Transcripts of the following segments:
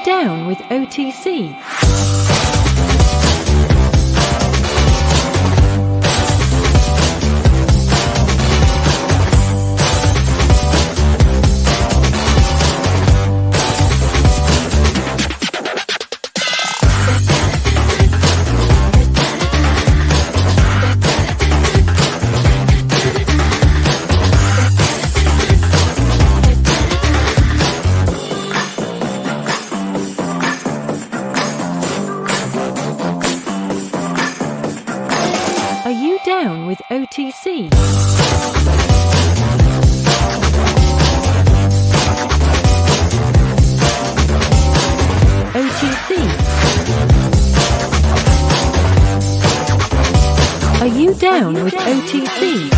down with OTC? Are you down with OTC? OTC. Are you down with OTC?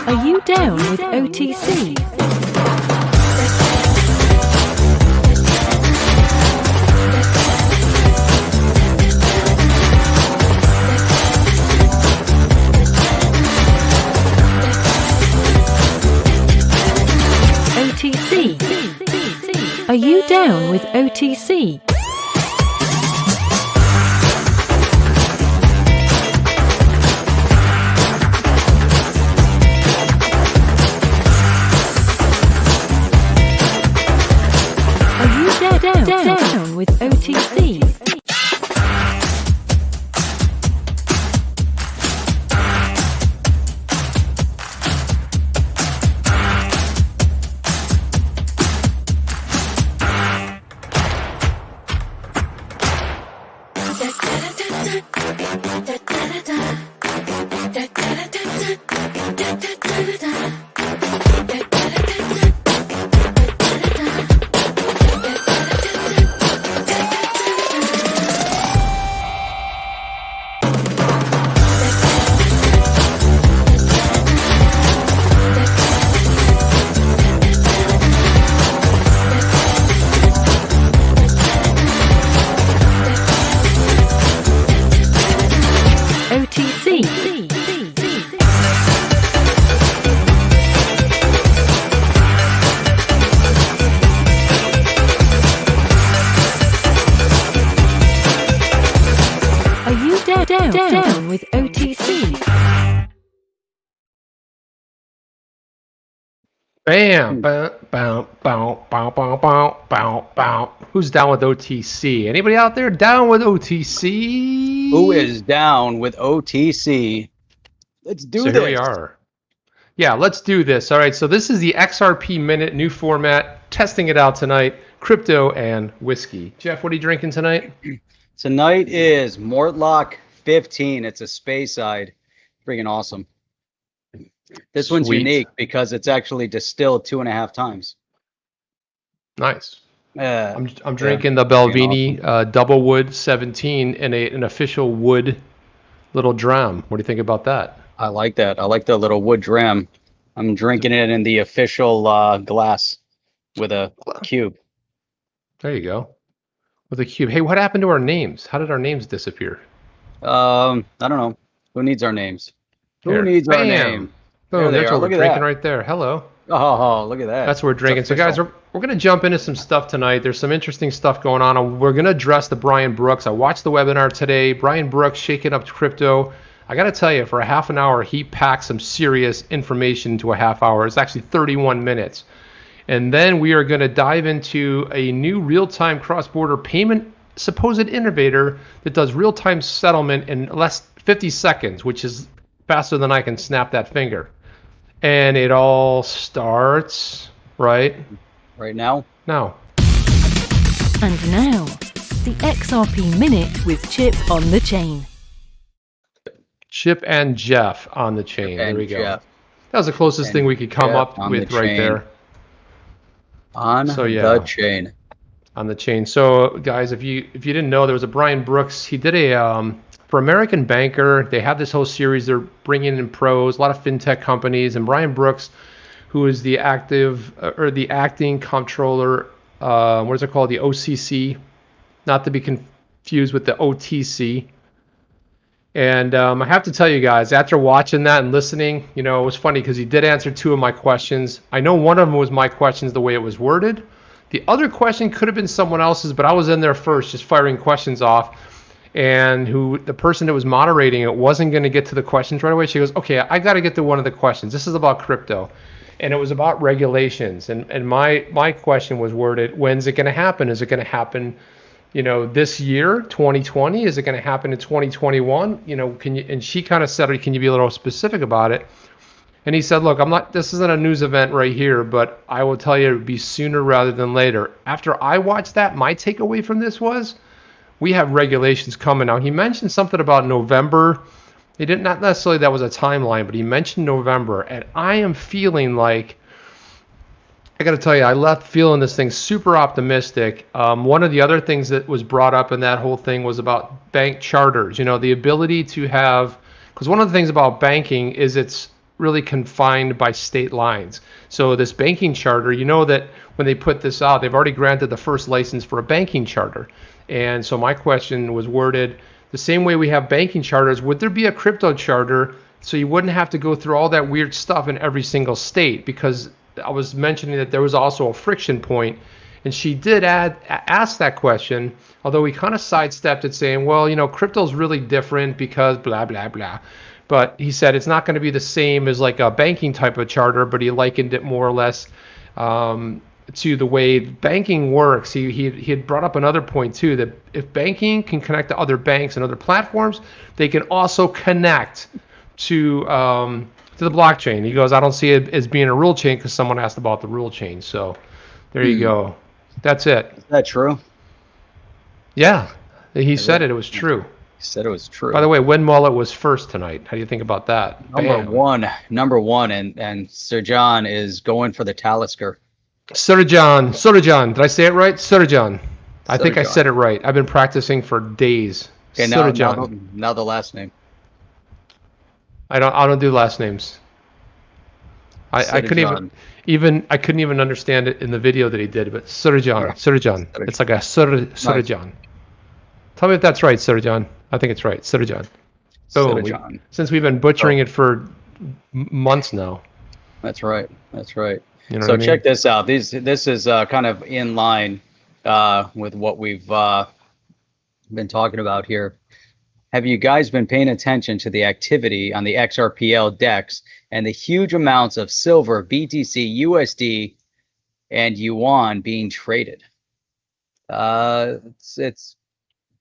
Are you down with OTC? OTC. Are you down with OTC? Down with OTC. Are you down with OTC? Bam! Bow, bow, bow, bow, bow, bow, bow, bow. Who's down with OTC? Anybody out there down with OTC? Who is down with OTC? Let's do this. So here we are. Yeah, let's do this. All right, so this is the XRP Minute, new format, testing it out tonight, crypto and whiskey. Jeff, what are you drinking tonight? Tonight is Mortlock 15. It's a Speyside. Freaking awesome. This one's Sweet. unique because it's actually distilled 2.5 times. Nice. I'm drinking the Belvini Double Wood 17 in an official wood little dram. What do you think about that? I like that. I like the little wood dram. I'm drinking it in the official glass with a cube. There you go. With a cube. Hey, what happened to our names? How did our names disappear? I don't know. Who needs our names? Who needs our name? Boom, There that's what we're drinking right there. Hello. Oh, look at that. That's what we're drinking. So guys, we're going to jump into some stuff tonight. There's some interesting stuff going on. And we're going to address the Brian Brooks. I watched the webinar today. Brian Brooks shaking up crypto. I got to tell you, for a half an hour, he packed some serious information into a half hour. It's actually 31 minutes. And then we are going to dive into a new real-time cross-border payment supposed innovator that does real-time settlement in 50 seconds, which is faster than I can snap that finger. And it all starts right now. And now, the XRP Minute with Chip on the chain. Chip and Jeff on the chain. There we go. Jeff. That was the closest thing we could come up with right there. The chain. On the chain. So guys, if you didn't know, there was a Brian Brooks. He did a for American Banker. They have this whole series. They're bringing in pros, a lot of fintech companies, and Brian Brooks, who is the acting comptroller. What is it called? The OCC, not to be confused with the OTC. And I have to tell you guys, after watching that and listening, it was funny because he did answer two of my questions. I know one of them was my questions the way it was worded. The other question could have been someone else's, but I was in there first just firing questions off. And the person that was moderating it wasn't going to get to the questions right away. She goes, okay, I got to get to one of the questions. This is about crypto. And it was about regulations. And my question was worded, when's it going to happen? Is it going to happen this year, 2020? Is it going to happen in 2021? Can you? And she kind of said, can you be a little specific about it? And he said, look, this isn't a news event right here, but I will tell you it would be sooner rather than later. After I watched that, my takeaway from this was we have regulations coming. Now, he mentioned something about November. He didn't, not necessarily that was a timeline, but he mentioned November. And I am feeling like, I got to tell you, I left feeling this thing super optimistic. One of the other things that was brought up in that whole thing was about bank charters. The ability to have, because one of the things about banking is it's really confined by state lines. So this banking charter, that when they put this out, they've already granted the first license for a banking charter. And so my question was worded the same way we have banking charters. Would there be a crypto charter so you wouldn't have to go through all that weird stuff in every single state? Because I was mentioning that there was also a friction point, and she did ask that question, although we kind of sidestepped it saying, well, crypto's really different because blah, blah, blah. But he said it's not going to be the same as like a banking type of charter, but he likened it more or less to the way banking works. He had brought up another point too, that if banking can connect to other banks and other platforms, they can also connect to the blockchain. He goes, I don't see it as being a rule chain because someone asked about the rule chain. So there you go. That's it. Is that true? Yeah, he said it. It was true. He said it was true. By the way, Win Mullet was first tonight. How do you think about that? Number one, and Sir John is going for the Talisker. Surajan. Did I say it right? Surajan. I think I said it right. I've been practicing for days. Okay, now the last name. I don't do last names. I couldn't even understand it in the video that he did. But Surajan. It's like a Surajan. Nice. Tell me if that's right, Surajan. I think it's right, Surajan. Boom. Since we've been butchering it for months now. That's right. So check this out. This is kind of in line with what we've been talking about here. Have you guys been paying attention to the activity on the XRPL DEX and the huge amounts of silver, BTC, USD, and yuan being traded? It's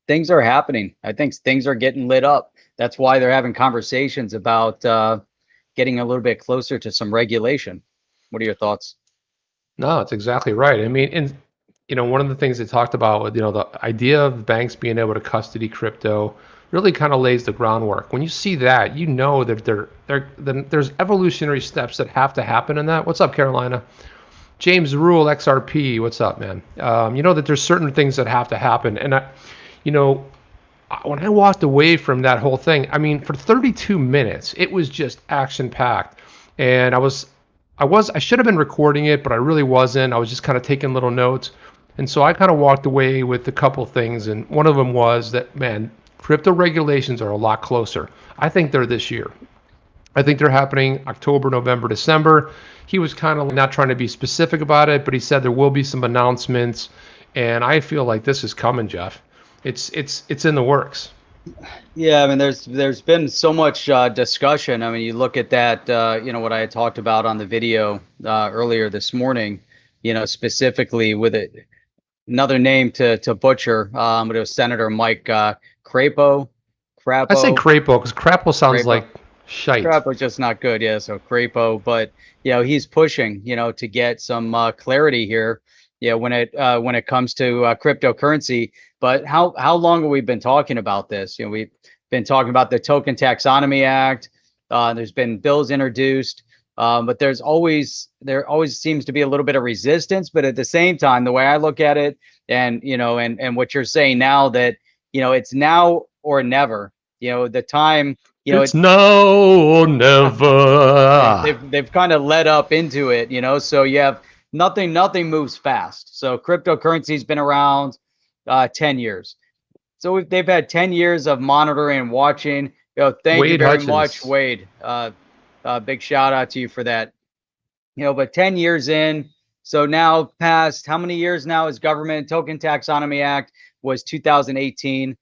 things are happening. I think things are getting lit up. That's why they're having conversations about getting a little bit closer to some regulation. What are your thoughts? No, it's exactly right. I mean, and one of the things they talked about with the idea of banks being able to custody crypto really kind of lays the groundwork. When you see that, that there's evolutionary steps that have to happen in that. What's up, Carolina? James Rule XRP. What's up, man? That there's certain things that have to happen, and when I walked away from that whole thing, I mean, for 32 minutes, it was just action packed, and I should have been recording it, but I really wasn't. I was just kind of taking little notes. And so I kind of walked away with a couple things. And one of them was that, man, crypto regulations are a lot closer. I think they're this year. I think they're happening October, November, December. He was kind of not trying to be specific about it, but he said there will be some announcements. And I feel like this is coming, Jeff. It's in the works. Yeah, I mean, there's been so much discussion. I mean, you look at that, what I had talked about on the video earlier this morning, specifically with another name to butcher, but it was Senator Mike Crapo. I say Crapo because Crapo sounds like shite. Crapo's just not good, yeah. So Crapo, but he's pushing, to get some clarity here. When it comes to cryptocurrency. But how long have we been talking about this? We've been talking about the Token Taxonomy Act. There's been bills introduced, but there always seems to be a little bit of resistance. But at the same time, the way I look at it, and what you're saying now, that it's now or never. The time. It's now or never. They've kind of led up into it. So you have. Nothing moves fast. So cryptocurrency's been around 10 years. So they've had 10 years of monitoring and watching. Yo, thank you Wade very much, Hutchins. Wade. Big shout out to you for that. But 10 years in, so now past how many years now is government token taxonomy act was 2018.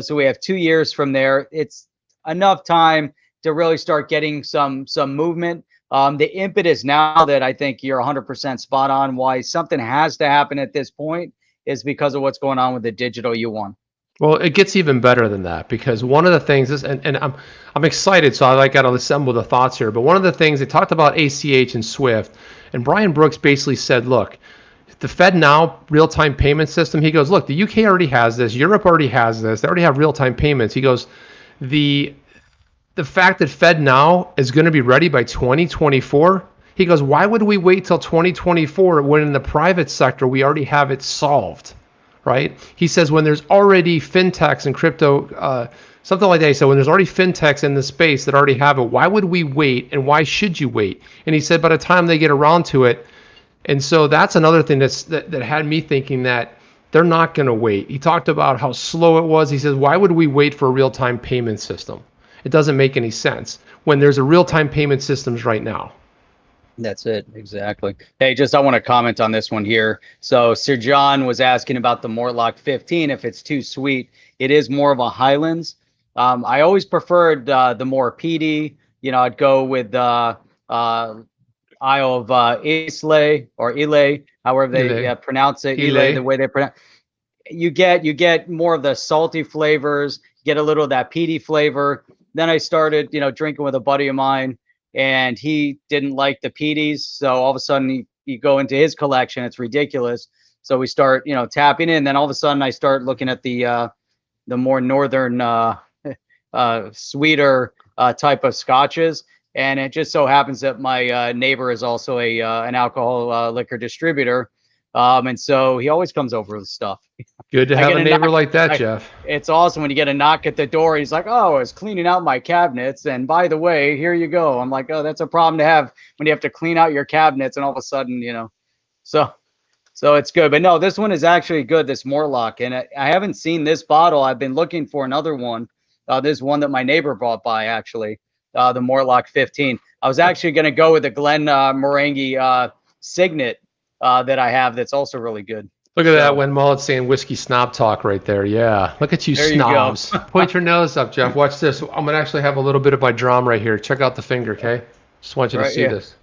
So we have 2 years from there. It's enough time to really start getting some movement. The impetus now that I think you're 100% spot on why something has to happen at this point is because of what's going on with the digital U1. Well, it gets even better than that because one of the things is, and I'm excited, so I got to assemble the thoughts here. But one of the things they talked about ACH and SWIFT, and Brian Brooks basically said, look, the Fed now real-time payment system. He goes, look, the UK already has this, Europe already has this, they already have real-time payments. He goes, the fact that Fed now is going to be ready by 2024. He goes, why would we wait till 2024 when in the private sector we already have it solved? Right? He says when there's already fintechs and crypto, something like that. He said when there's already fintechs in the space that already have it, why would we wait and why should you wait? And he said by the time they get around to it, and so that's another thing that had me thinking that they're not going to wait. He talked about how slow it was. He says, why would we wait for a real-time payment system? It doesn't make any sense when there's a real-time payment systems right now. That's it. Exactly. Hey, I want to comment on this one here. So Sir John was asking about the Mortlock 15, if it's too sweet. It is more of a Highlands. I always preferred the more peaty. I'd go with Isle of Islay or Ile, however they pronounce it. Ile, the way they pronounce. You get more of the salty flavors. Get a little of that peaty flavor. Then I started, drinking with a buddy of mine, and he didn't like the peaties. So all of a sudden you go into his collection. It's ridiculous. So we start, tapping in. Then all of a sudden I start looking at the more northern, sweeter type of scotches. And it just so happens that my neighbor is also an alcohol liquor distributor. And so he always comes over with stuff. Good to have a neighbor like that, Jeff. It's awesome when you get a knock at the door. He's like, oh, I was cleaning out my cabinets. And by the way, here you go. I'm like, oh, that's a problem to have when you have to clean out your cabinets. And all of a sudden, so it's good. But no, this one is actually good, this Mortlock. And I haven't seen this bottle. I've been looking for another one. This one that my neighbor brought by, actually, the Mortlock 15. I was actually going to go with the Glen Morangi Signet that I have that's also really good. Look at that, when Mullet's saying whiskey snob talk right there. Yeah, look at you there snobs. You point your nose up, Jeff. Watch this. I'm going to actually have a little bit of my drum right here. Check out the finger, okay? Just want you to see this.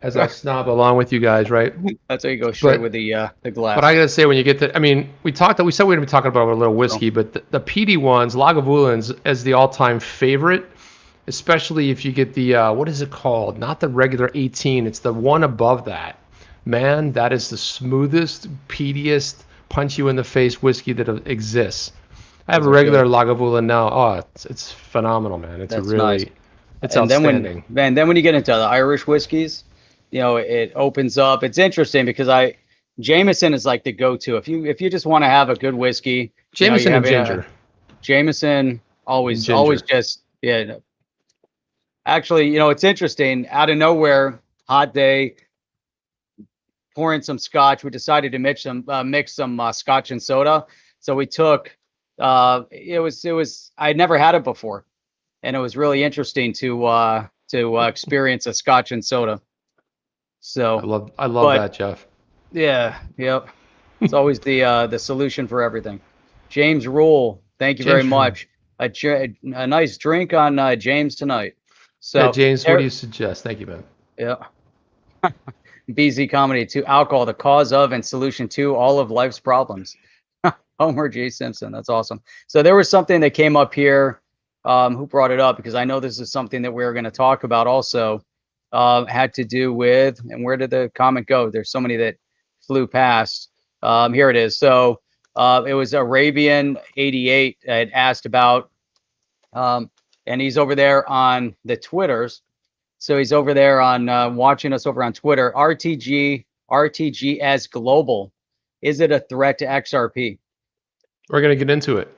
As I snob along with you guys, right? That's how you go straight with the glass. But I got to say, when you get to, I mean, we said we were going to be talking about a little whiskey, but the peaty ones, Lagavulins, as the all-time favorite, especially if you get the, what is it called? Not the regular 18. It's the one above that. Man, that is the smoothest, peatiest, punch-you-in-the-face whiskey that exists. I have a regular Lagavulin now. Oh, it's phenomenal, man. It's nice. It's outstanding. Then when you get into the Irish whiskeys, it opens up. It's interesting because Jameson is like the go-to. If you just want to have a good whiskey, Jameson and ginger. Jameson always just Actually, it's interesting. Out of nowhere, hot day, pouring some scotch. We decided to mix some scotch and soda. So we took. It was I had never had it before, and it was really interesting to experience a scotch and soda. So I love that, Jeff. Yeah, yep. It's always the solution for everything. James Rule, thank you very much. A nice drink on James tonight. So yeah, James, what do you suggest? Thank you, man. Yeah. BZ Comedy 2, alcohol, the cause of and solution to all of life's problems. Homer J. Simpson, that's awesome. So there was something that came up here. Who brought it up? Because I know this is something that we're going to talk about also. Had to do with, and where did the comment go? There's so many that flew past. Here it is. So it was Arabian 88 had asked about, and he's over there on the Twitters. So he's over there on watching us over on Twitter. RTGS Global. Is it a threat to XRP? We're going to get into it.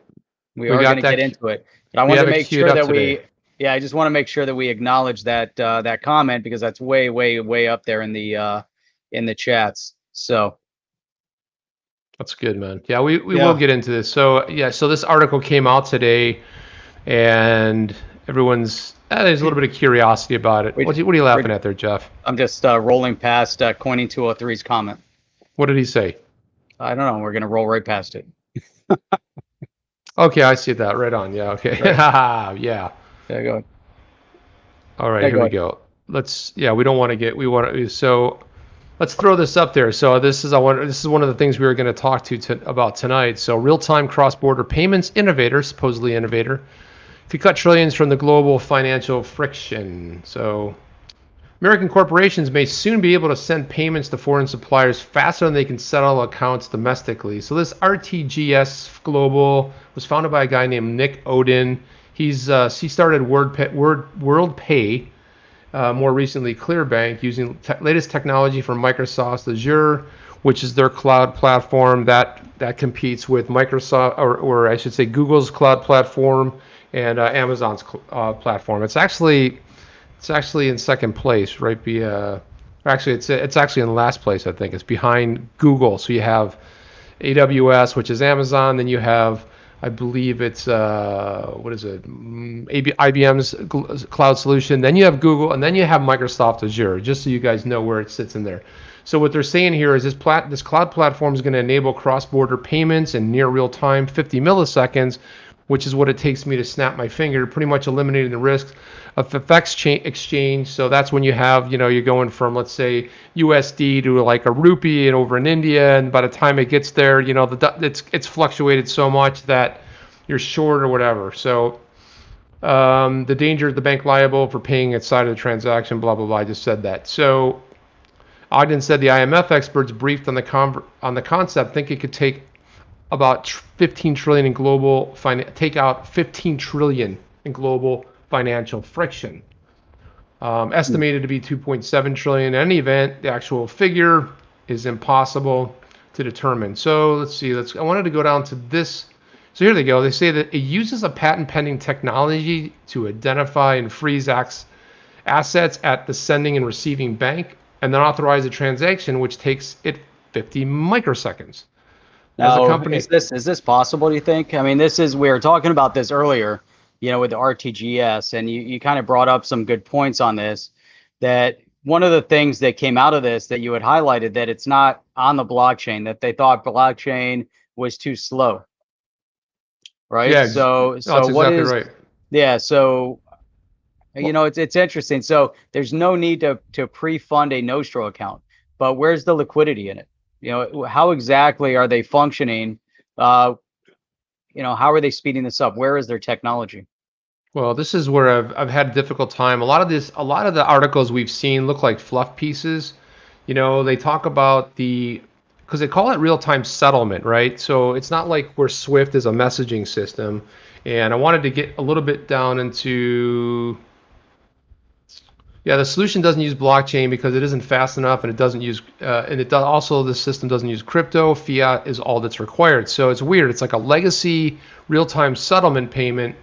We are going to get into it. But I want to make sure that I just want to make sure that we acknowledge that that comment, because that's way, way, way up there in the chats. So that's good, man. Yeah, we will get into this. So yeah, so this article came out today. and everyone's there's a little bit of curiosity about it. What are you laughing at there, Jeff? I'm just rolling past Coining 203's comment. What did he say? I don't know. We're going to roll right past it. Okay, I see that. Right on. Yeah, okay. Right. Yeah. Yeah, go ahead. All right, here we go. We don't want to get, so let's throw this up there. So this is one of the things we were going to talk about tonight. So real-time cross-border payments innovator, supposedly innovator, to cut trillions from the global financial friction. So American corporations may soon be able to send payments to foreign suppliers faster than they can settle accounts domestically. So this RTGS Global was founded by a guy named Nick Odin. He started WorldPay, more recently ClearBank, using latest technology from Microsoft's Azure, which is their cloud platform that competes with Microsoft, or I should say Google's cloud platform and Amazon's platform. It's actually in second place, right? Actually, it's actually in last place. I think it's behind Google. So you have AWS, which is Amazon. Then you have, I believe it's IBM's cloud solution. Then you have Google, and then you have Microsoft Azure. Just so you guys know where it sits in there. So what they're saying here is this cloud platform is going to enable cross-border payments in near real time, 50 milliseconds, which is what it takes me to snap my finger, pretty much eliminating the risks of FX exchange. So that's when you have, you're going from, let's say, USD to like a rupee and over in India, and by the time it gets there, it's fluctuated so much that you're short or whatever. So the danger of the bank liable for paying its side of the transaction, blah, blah, blah. I just said that. So Ogden said the IMF experts briefed on the concept think it could take about 15 trillion in global take out 15 trillion in global financial friction. Estimated to be 2.7 trillion. In any event, the actual figure is impossible to determine. So let's see. I wanted to go down to this. So here they go. They say that it uses a patent pending technology to identify and freeze assets at the sending and receiving bank, and then authorize a transaction, which takes it 50 microseconds. Now, is this possible, do you think? I mean, we were talking about this earlier, with the RTGS, and you kind of brought up some good points on this, that one of the things that came out of this that you had highlighted, that it's not on the blockchain, that they thought blockchain was too slow. Right? Yeah, so that's exactly right. Yeah, so it's interesting. So there's no need to pre-fund a Nostro account, but where's the liquidity in it? How exactly are they functioning? How are they speeding this up? Where is their technology? Well, this is where I've had a difficult time. A lot of the articles we've seen look like fluff pieces. They talk about because they call it real-time settlement, right? So it's not like where Swift is a messaging system. And I wanted to get a little bit down into, the solution doesn't use blockchain because it isn't fast enough, and it doesn't use, the system doesn't use crypto. Fiat is all that's required. So it's weird. It's like a legacy real-time settlement payment,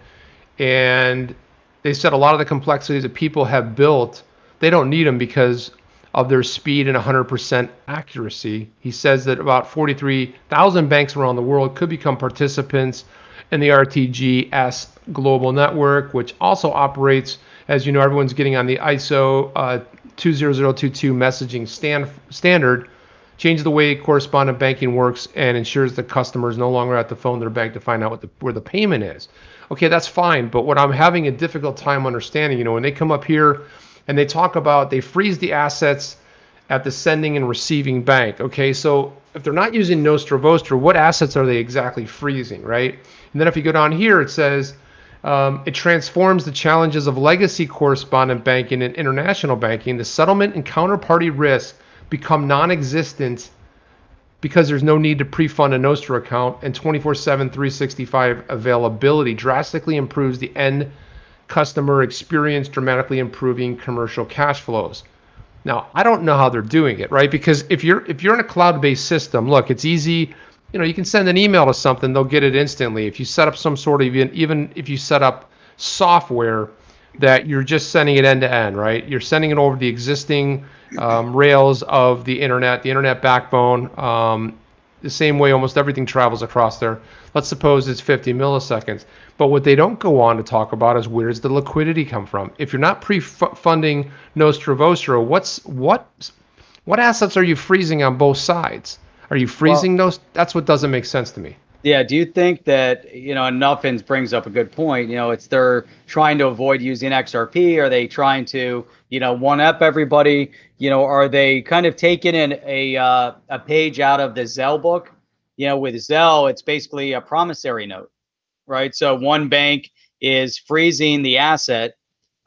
and they said a lot of the complexities that people have built, they don't need them because of their speed and 100% accuracy. He says that about 43,000 banks around the world could become participants in the RTGS global network, which also operates, as you know, everyone's getting on the ISO 20022 messaging standard, changes the way correspondent banking works and ensures that customers no longer have to phone their bank to find out where the payment is. Okay, that's fine, but what I'm having a difficult time understanding, when they come up here and they talk about they freeze the assets at the sending and receiving bank. Okay, so if they're not using Nostro Vostro, what assets are they exactly freezing, right? And then if you go down here, it says it transforms the challenges of legacy correspondent banking and international banking. The settlement and counterparty risk become non-existent because there's no need to pre-fund a Nostro account, and 24/7, 365 availability drastically improves the end customer experience, dramatically improving commercial cash flows. Now, I don't know how they're doing it, right? Because if you're in a cloud-based system, look, it's easy. You can send an email to something, they'll get it instantly. If you set up some sort of, even if you set up software that you're just sending it end to end, right? You're sending it over the existing rails of the internet backbone. the same way almost everything travels across there. Let's suppose it's 50 milliseconds. But what they don't go on to talk about is where does the liquidity come from? If you're not pre-funding Nostra Vostra, what assets are you freezing on both sides? Are you freezing those? That's what doesn't make sense to me. Yeah, do you think that, and Nuffins brings up a good point, it's they're trying to avoid using XRP? Are they trying to, one up everybody? Are they kind of taking in a page out of the Zelle book? With Zelle, it's basically a promissory note, right? So one bank is freezing the asset,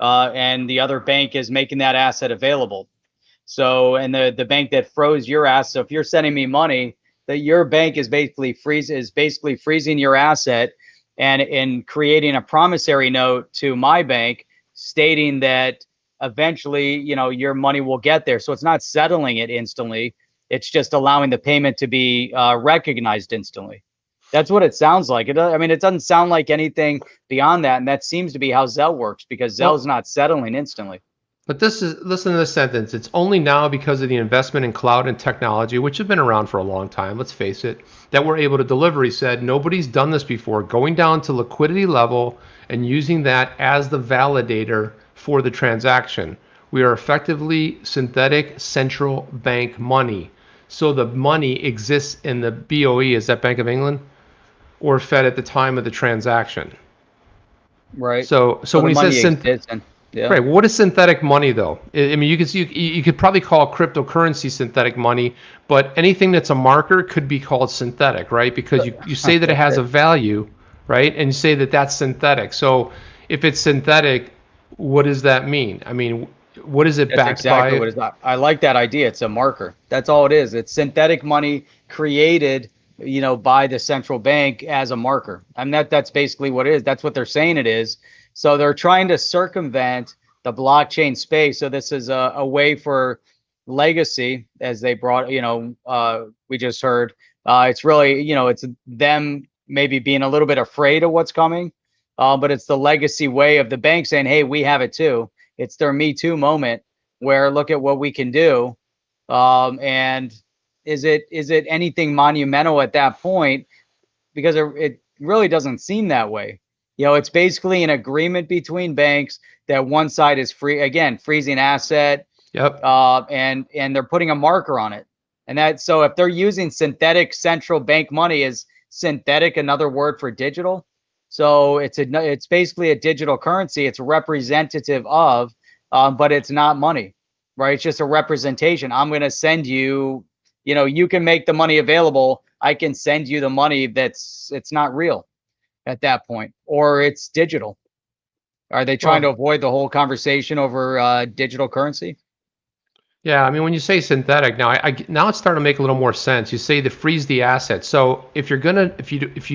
and the other bank is making that asset available. So, and the bank that froze your asset, so if you're sending me money, that your bank is basically freezing your asset and creating a promissory note to my bank stating that eventually, your money will get there. So it's not settling it instantly. It's just allowing the payment to be recognized instantly. That's what it sounds like. It doesn't sound like anything beyond that. And that seems to be how Zelle works, because Zelle's not settling instantly. But listen to this sentence. It's only now because of the investment in cloud and technology, which have been around for a long time, let's face it, that we're able to deliver. He said, nobody's done this before, going down to liquidity level and using that as the validator for the transaction. We are effectively synthetic central bank money. So the money exists in the BOE, is that Bank of England, or Fed at the time of the transaction. Right. So when he says yeah. Right. What is synthetic money, though? I mean, you could probably call cryptocurrency synthetic money, but anything that's a marker could be called synthetic, right? Because you say that it has a value, right? And you say that that's synthetic. So if it's synthetic, what does that mean? I mean, what is it backed by? What it is. I like that idea. It's a marker. That's all it is. It's synthetic money created, by the central bank as a marker. I mean, that's basically what it is. That's what they're saying it is. So they're trying to circumvent the blockchain space. So this is a way for legacy, as they brought, we just heard. It's really, it's them maybe being a little bit afraid of what's coming, but it's the legacy way of the bank saying, hey, we have it too. It's their Me Too moment where look at what we can do. And is it anything monumental at that point? Because it really doesn't seem that way. It's basically an agreement between banks that one side is freezing asset. Yep. And they're putting a marker on it. And so if they're using synthetic central bank money, is synthetic another word for digital? So it's basically a digital currency. It's representative of, but it's not money, right? It's just a representation. I'm going to send you, you can make the money available. I can send you the money it's not real at that point, or it's digital. Are they trying to avoid the whole conversation over digital currency? Yeah, I mean, when you say synthetic, now now it's starting to make a little more sense. You say to freeze the asset. So if you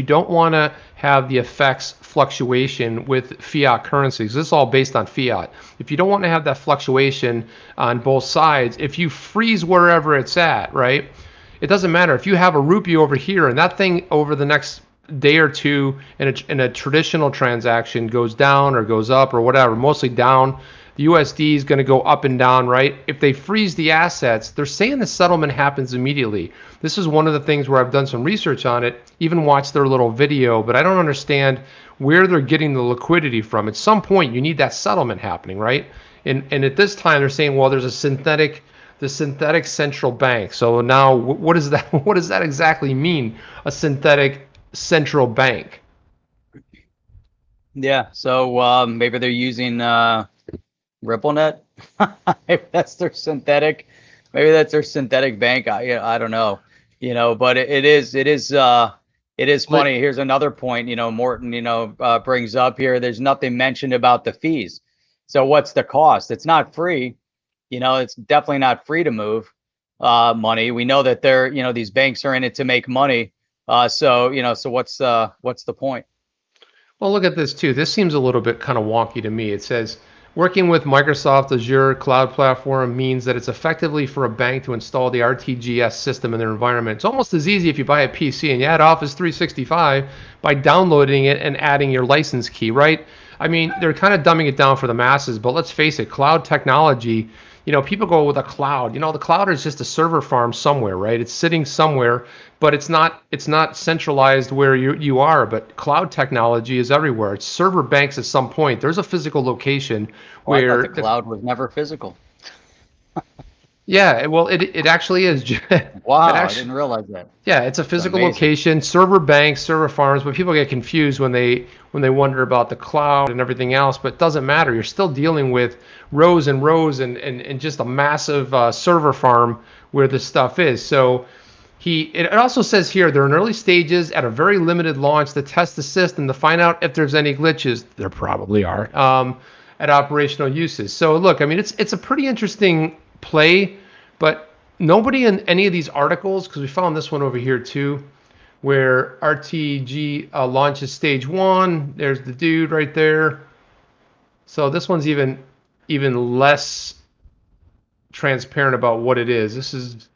don't want to have the effects fluctuation with fiat currencies, this is all based on fiat. If you don't want to have that fluctuation on both sides, if you freeze wherever it's at, right? It doesn't matter if you have a rupee over here and that thing over the next day or two in a traditional transaction goes down or goes up or whatever, mostly down. The USD is going to go up and down, right? If they freeze the assets, they're saying the settlement happens immediately. This is one of the things where I've done some research on it, even watched their little video, but I don't understand where they're getting the liquidity from. At some point, you need that settlement happening, right? And at this time, they're saying, well, there's the synthetic central bank. So now, what does that? What does that exactly mean? A synthetic central bank? Yeah. So maybe they're using RippleNet. Maybe that's their synthetic. Maybe that's their synthetic bank. I don't know. But it is funny. Here's another point. Morton. Brings up here. There's nothing mentioned about the fees. So what's the cost? It's not free. It's definitely not free to move money. We know that these banks are in it to make money. So what's the point? Well, look at this too. This seems a little bit kind of wonky to me. It says working with Microsoft Azure cloud platform means that it's effectively for a bank to install the RTGS system in their environment. It's almost as easy if you buy a PC and you add Office 365 by downloading it and adding your license key, right? I mean, they're kind of dumbing it down for the masses, but let's face it, cloud technology, people go with a cloud. The cloud is just a server farm somewhere, right? It's sitting somewhere, but it's not centralized where you are, but cloud technology is everywhere. It's server banks at some point. There's a physical location Oh, I thought where the cloud was never physical. yeah, well, it actually is. Wow, It I actually, didn't realize that. yeah, it's a physical Amazing. location, server banks, server farms, but people get confused when they wonder about the cloud and everything else, but it doesn't matter. You're still dealing with rows and rows and just a massive server farm where this stuff is. So it also says here they're in early stages at a very limited launch to test the system to find out if there's any glitches. There probably are at operational uses. So look, I mean, it's a pretty interesting play, but nobody in any of these articles, because we found this one over here too, where RTG launches stage 1. There's the dude right there. So this one's even less transparent about what it is.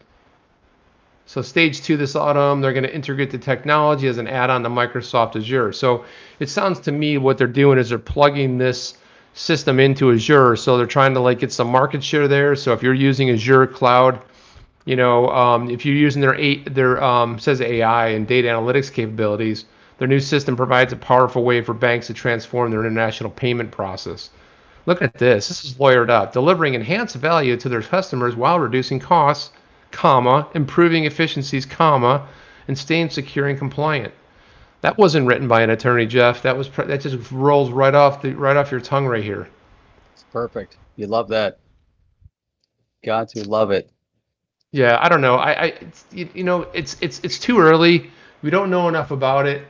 So stage 2 this autumn, they're going to integrate the technology as an add-on to Microsoft Azure. So it sounds to me what they're doing is they're plugging this system into Azure. So they're trying to get some market share there. So if you're using Azure Cloud, if you're using their says AI and data analytics capabilities, their new system provides a powerful way for banks to transform their international payment process. Look at this. This is lawyered up, delivering enhanced value to their customers while reducing costs, improving efficiencies, and staying secure and compliant. That wasn't written by an attorney, Jeff. That just rolls right off your tongue right here. It's perfect. You love that. Got to love it. Yeah, I don't know. It's too early. We don't know enough about it.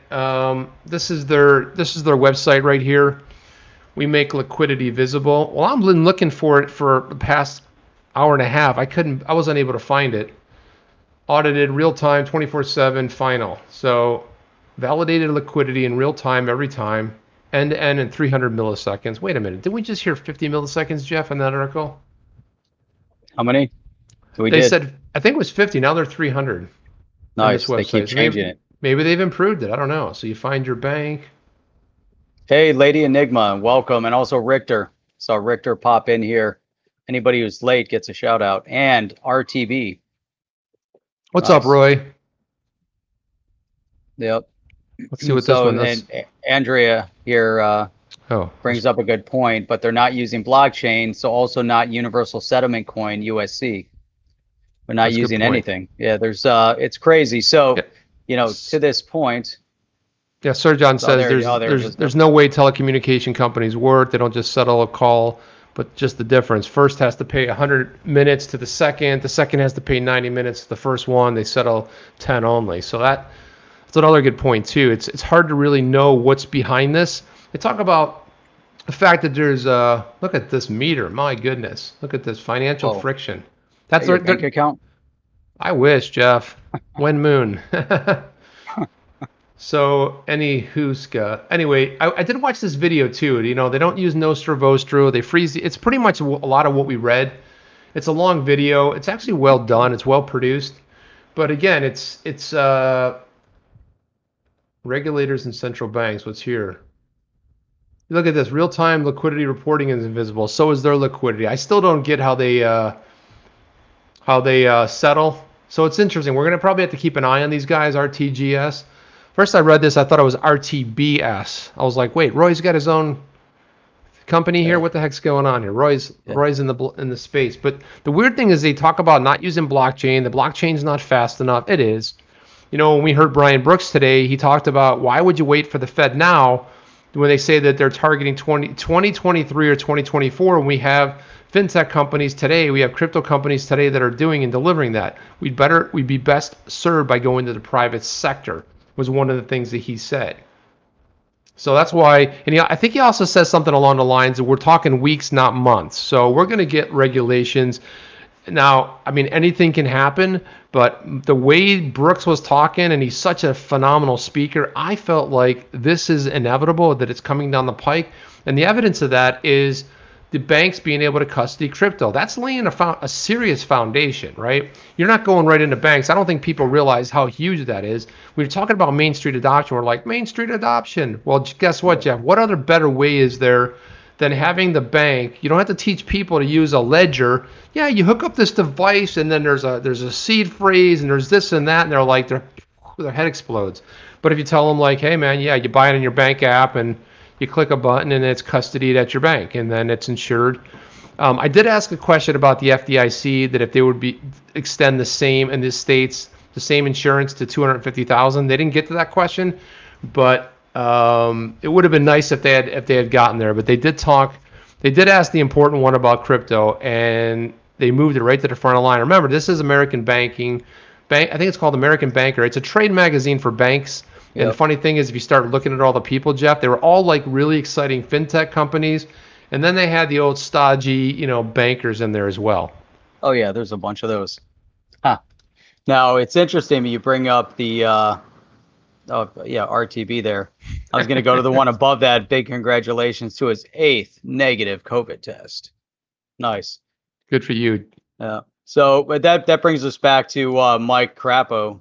This is their website right here. We make liquidity visible. Well, I've been looking for it for the past hour and a half. I wasn't able to find it. Audited real time, 24/7, final. So validated liquidity in real time every time, end to end in 300 milliseconds. Wait a minute, did we just hear 50 milliseconds, Jeff, in that article? How many? They said, I think it was 50. Now they're 300. Nice. They keep changing it. Maybe they've improved it. I don't know. So you find your bank. Hey, Lady Enigma, welcome, and also Richter. Saw Richter pop in here. Anybody who's late gets a shout out. And RTB. What's up, Roy? Yep. Let's see what this one is. And Andrea here brings up a good point, but they're not using blockchain, so also not universal settlement coin USC. We're not using anything. Yeah, there's it's crazy. So, to this point. Yeah, Sir John says there's no way telecommunication companies work. They don't just settle a call, but just the difference. First has to pay 100 minutes to the second has to pay 90 minutes to the first one. They settle 10 only. So that's another good point too. It's hard to really know what's behind this. They talk about the fact that there's look at this meter. My goodness, look at this financial friction. That's your bank account. I wish, Jeff. When moon. So anyway, I did watch this video too. They don't use Nostra Vostro. They freeze. It's pretty much a lot of what we read. It's a long video. It's actually well done. It's well produced. But again, it's regulators and central banks. What's here? Look at this. Real-time liquidity reporting is invisible. So is their liquidity. I still don't get how they settle. So it's interesting. We're going to probably have to keep an eye on these guys, RTGS. First I read this, I thought it was RTBS. I was like, wait, Roy's got his own company here? What the heck's going on here? Roy's in the space. But the weird thing is they talk about not using blockchain. The blockchain's not fast enough. It is. When we heard Brian Brooks today, he talked about why would you wait for the Fed now when they say that they're targeting 2023 or 2024 when we have fintech companies today, we have crypto companies today that are doing and delivering that. We'd be best served by going to the private sector, was one of the things that he said. So that's why, and I think he also says something along the lines that we're talking weeks, not months. So we're going to get regulations. Now, I mean, anything can happen, but the way Brooks was talking, and he's such a phenomenal speaker, I felt like this is inevitable, that it's coming down the pike. And the evidence of that is the banks being able to custody crypto. That's laying a serious foundation, right? You're not going right into banks. I don't think people realize how huge that is. We were talking about Main Street adoption. We're like, Main Street adoption. Well, guess what, Jeff? What other better way is there than having the bank? You don't have to teach people to use a ledger. Yeah, you hook up this device, and then there's a seed phrase, and there's this and that, and they're like, their head explodes. But if you tell them, like, hey, man, yeah, you buy it in your bank app, and you click a button and it's custodied at your bank, and then it's insured. I did ask a question about the FDIC, that if they would extend the same in the states, the same insurance to 250,000. They didn't get to that question, but it would have been nice if they had gotten there. But they did talk. They did ask the important one about crypto, and they moved it right to the front of the line. Remember, this is American Banking. I think it's called American Banker. It's a trade magazine for banks. Yep. And the funny thing is, if you start looking at all the people, Jeff, they were all like really exciting fintech companies, and then they had the old stodgy, bankers in there as well. Oh yeah, there's a bunch of those. Huh. Now it's interesting you bring up the RTB there. I was going to go to the one above that. Big congratulations to his 8th negative COVID test. Nice. Good for you. Yeah. So, but that brings us back to Mike Crapo,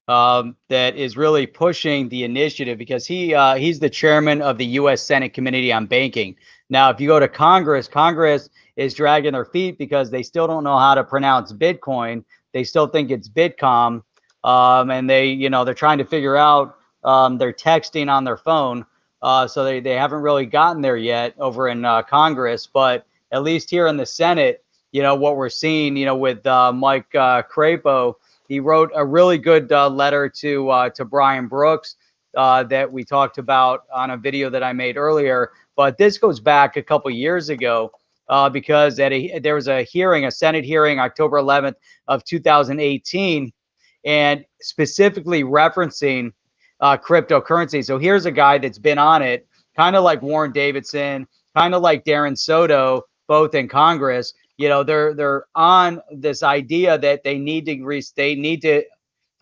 that is really pushing the initiative, because he's the chairman of the U.S. Senate Committee on Banking. Now, if you go to Congress is dragging their feet because they still don't know how to pronounce Bitcoin. They still think it's Bitcom, and they're trying to figure out their texting on their phone. So they haven't really gotten there yet over in Congress, but at least here in the Senate, what we're seeing, with Mike Crapo. He wrote a really good letter to Brian Brooks that we talked about on a video that I made earlier. But this goes back a couple years ago because there was a Senate hearing, October 11th of 2018, and specifically referencing cryptocurrency. So here's a guy that's been on it, kind of like Warren Davidson, kind of like Darren Soto, both in Congress. They're on this idea that they need to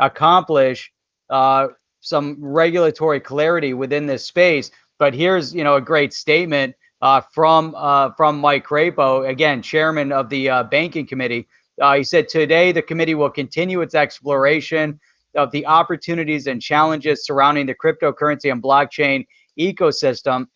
accomplish some regulatory clarity within this space. But here's a great statement from Mike Crapo, again, chairman of the Banking Committee. He said, today the committee will continue its exploration of the opportunities and challenges surrounding the cryptocurrency and blockchain ecosystem.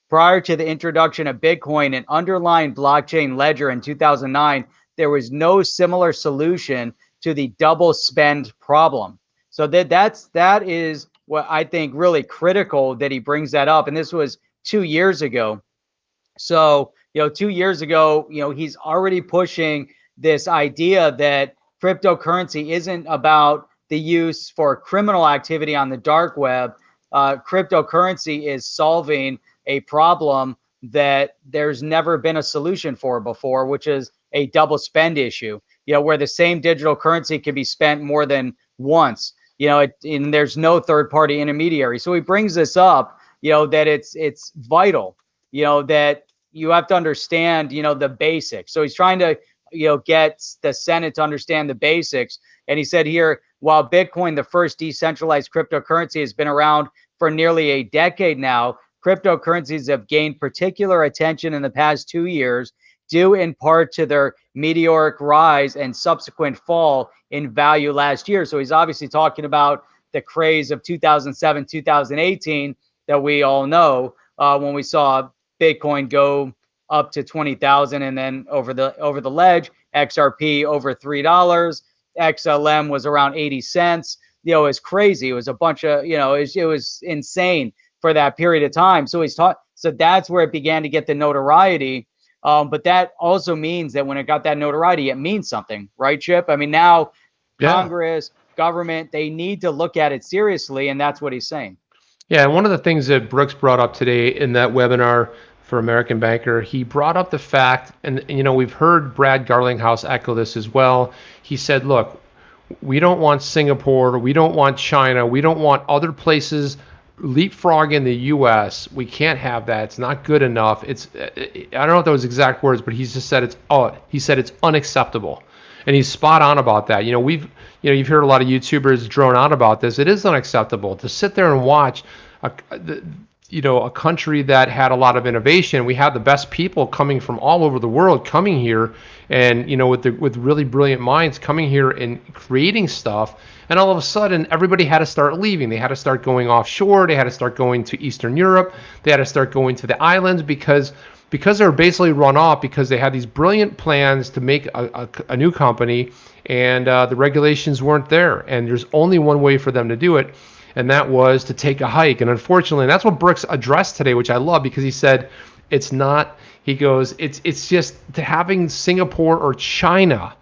Prior to the introduction of Bitcoin and underlying blockchain ledger in 2009, there was no similar solution to the double spend problem. So that is what I think really critical that he brings that up. And this was 2 years ago. So, 2 years ago, he's already pushing this idea that cryptocurrency isn't about the use for criminal activity on the dark web. Cryptocurrency is solving a problem that there's never been a solution for before, which is a double spend issue, where the same digital currency can be spent more than once, and there's no third party intermediary. So he brings this up, that it's vital, that you have to understand, the basics. So he's trying to, get the Senate to understand the basics. And he said here, while Bitcoin, the first decentralized cryptocurrency, has been around for nearly a decade now, cryptocurrencies have gained particular attention in the past 2 years, due in part to their meteoric rise and subsequent fall in value last year. So he's obviously talking about the craze of 2007, 2018 that we all know, when we saw Bitcoin go up to 20,000, and then over the ledge, XRP over $3, XLM was around 80 cents. It was crazy. It was a bunch of, it was insane for that period of time. So so that's where it began to get the notoriety. But that also means that when it got that notoriety, it means something, right, Chip? I mean, now Congress, government, they need to look at it seriously, and that's what he's saying. Yeah, and one of the things that Brooks brought up today in that webinar for American Banker, he brought up the fact, and we've heard Brad Garlinghouse echo this as well. He said, look, we don't want Singapore, we don't want China, we don't want other places leapfrogging the U.S. We can't have that. It's not good enough. I don't know if those exact words, but he just said it's unacceptable, and he's spot on about that. You've heard a lot of YouTubers drone on about this. It is unacceptable to sit there and watch a country that had a lot of innovation. We had the best people coming from all over the world coming here, and with really brilliant minds coming here and creating stuff. And all of a sudden, everybody had to start leaving. They had to start going offshore. They had to start going to Eastern Europe. They had to start going to the islands because they were basically run off because they had these brilliant plans to make a new company, and the regulations weren't there. And there's only one way for them to do it, and that was to take a hike. And unfortunately, that's what Brooks addressed today, which I love, because he said it's not. He goes, it's just having Singapore or China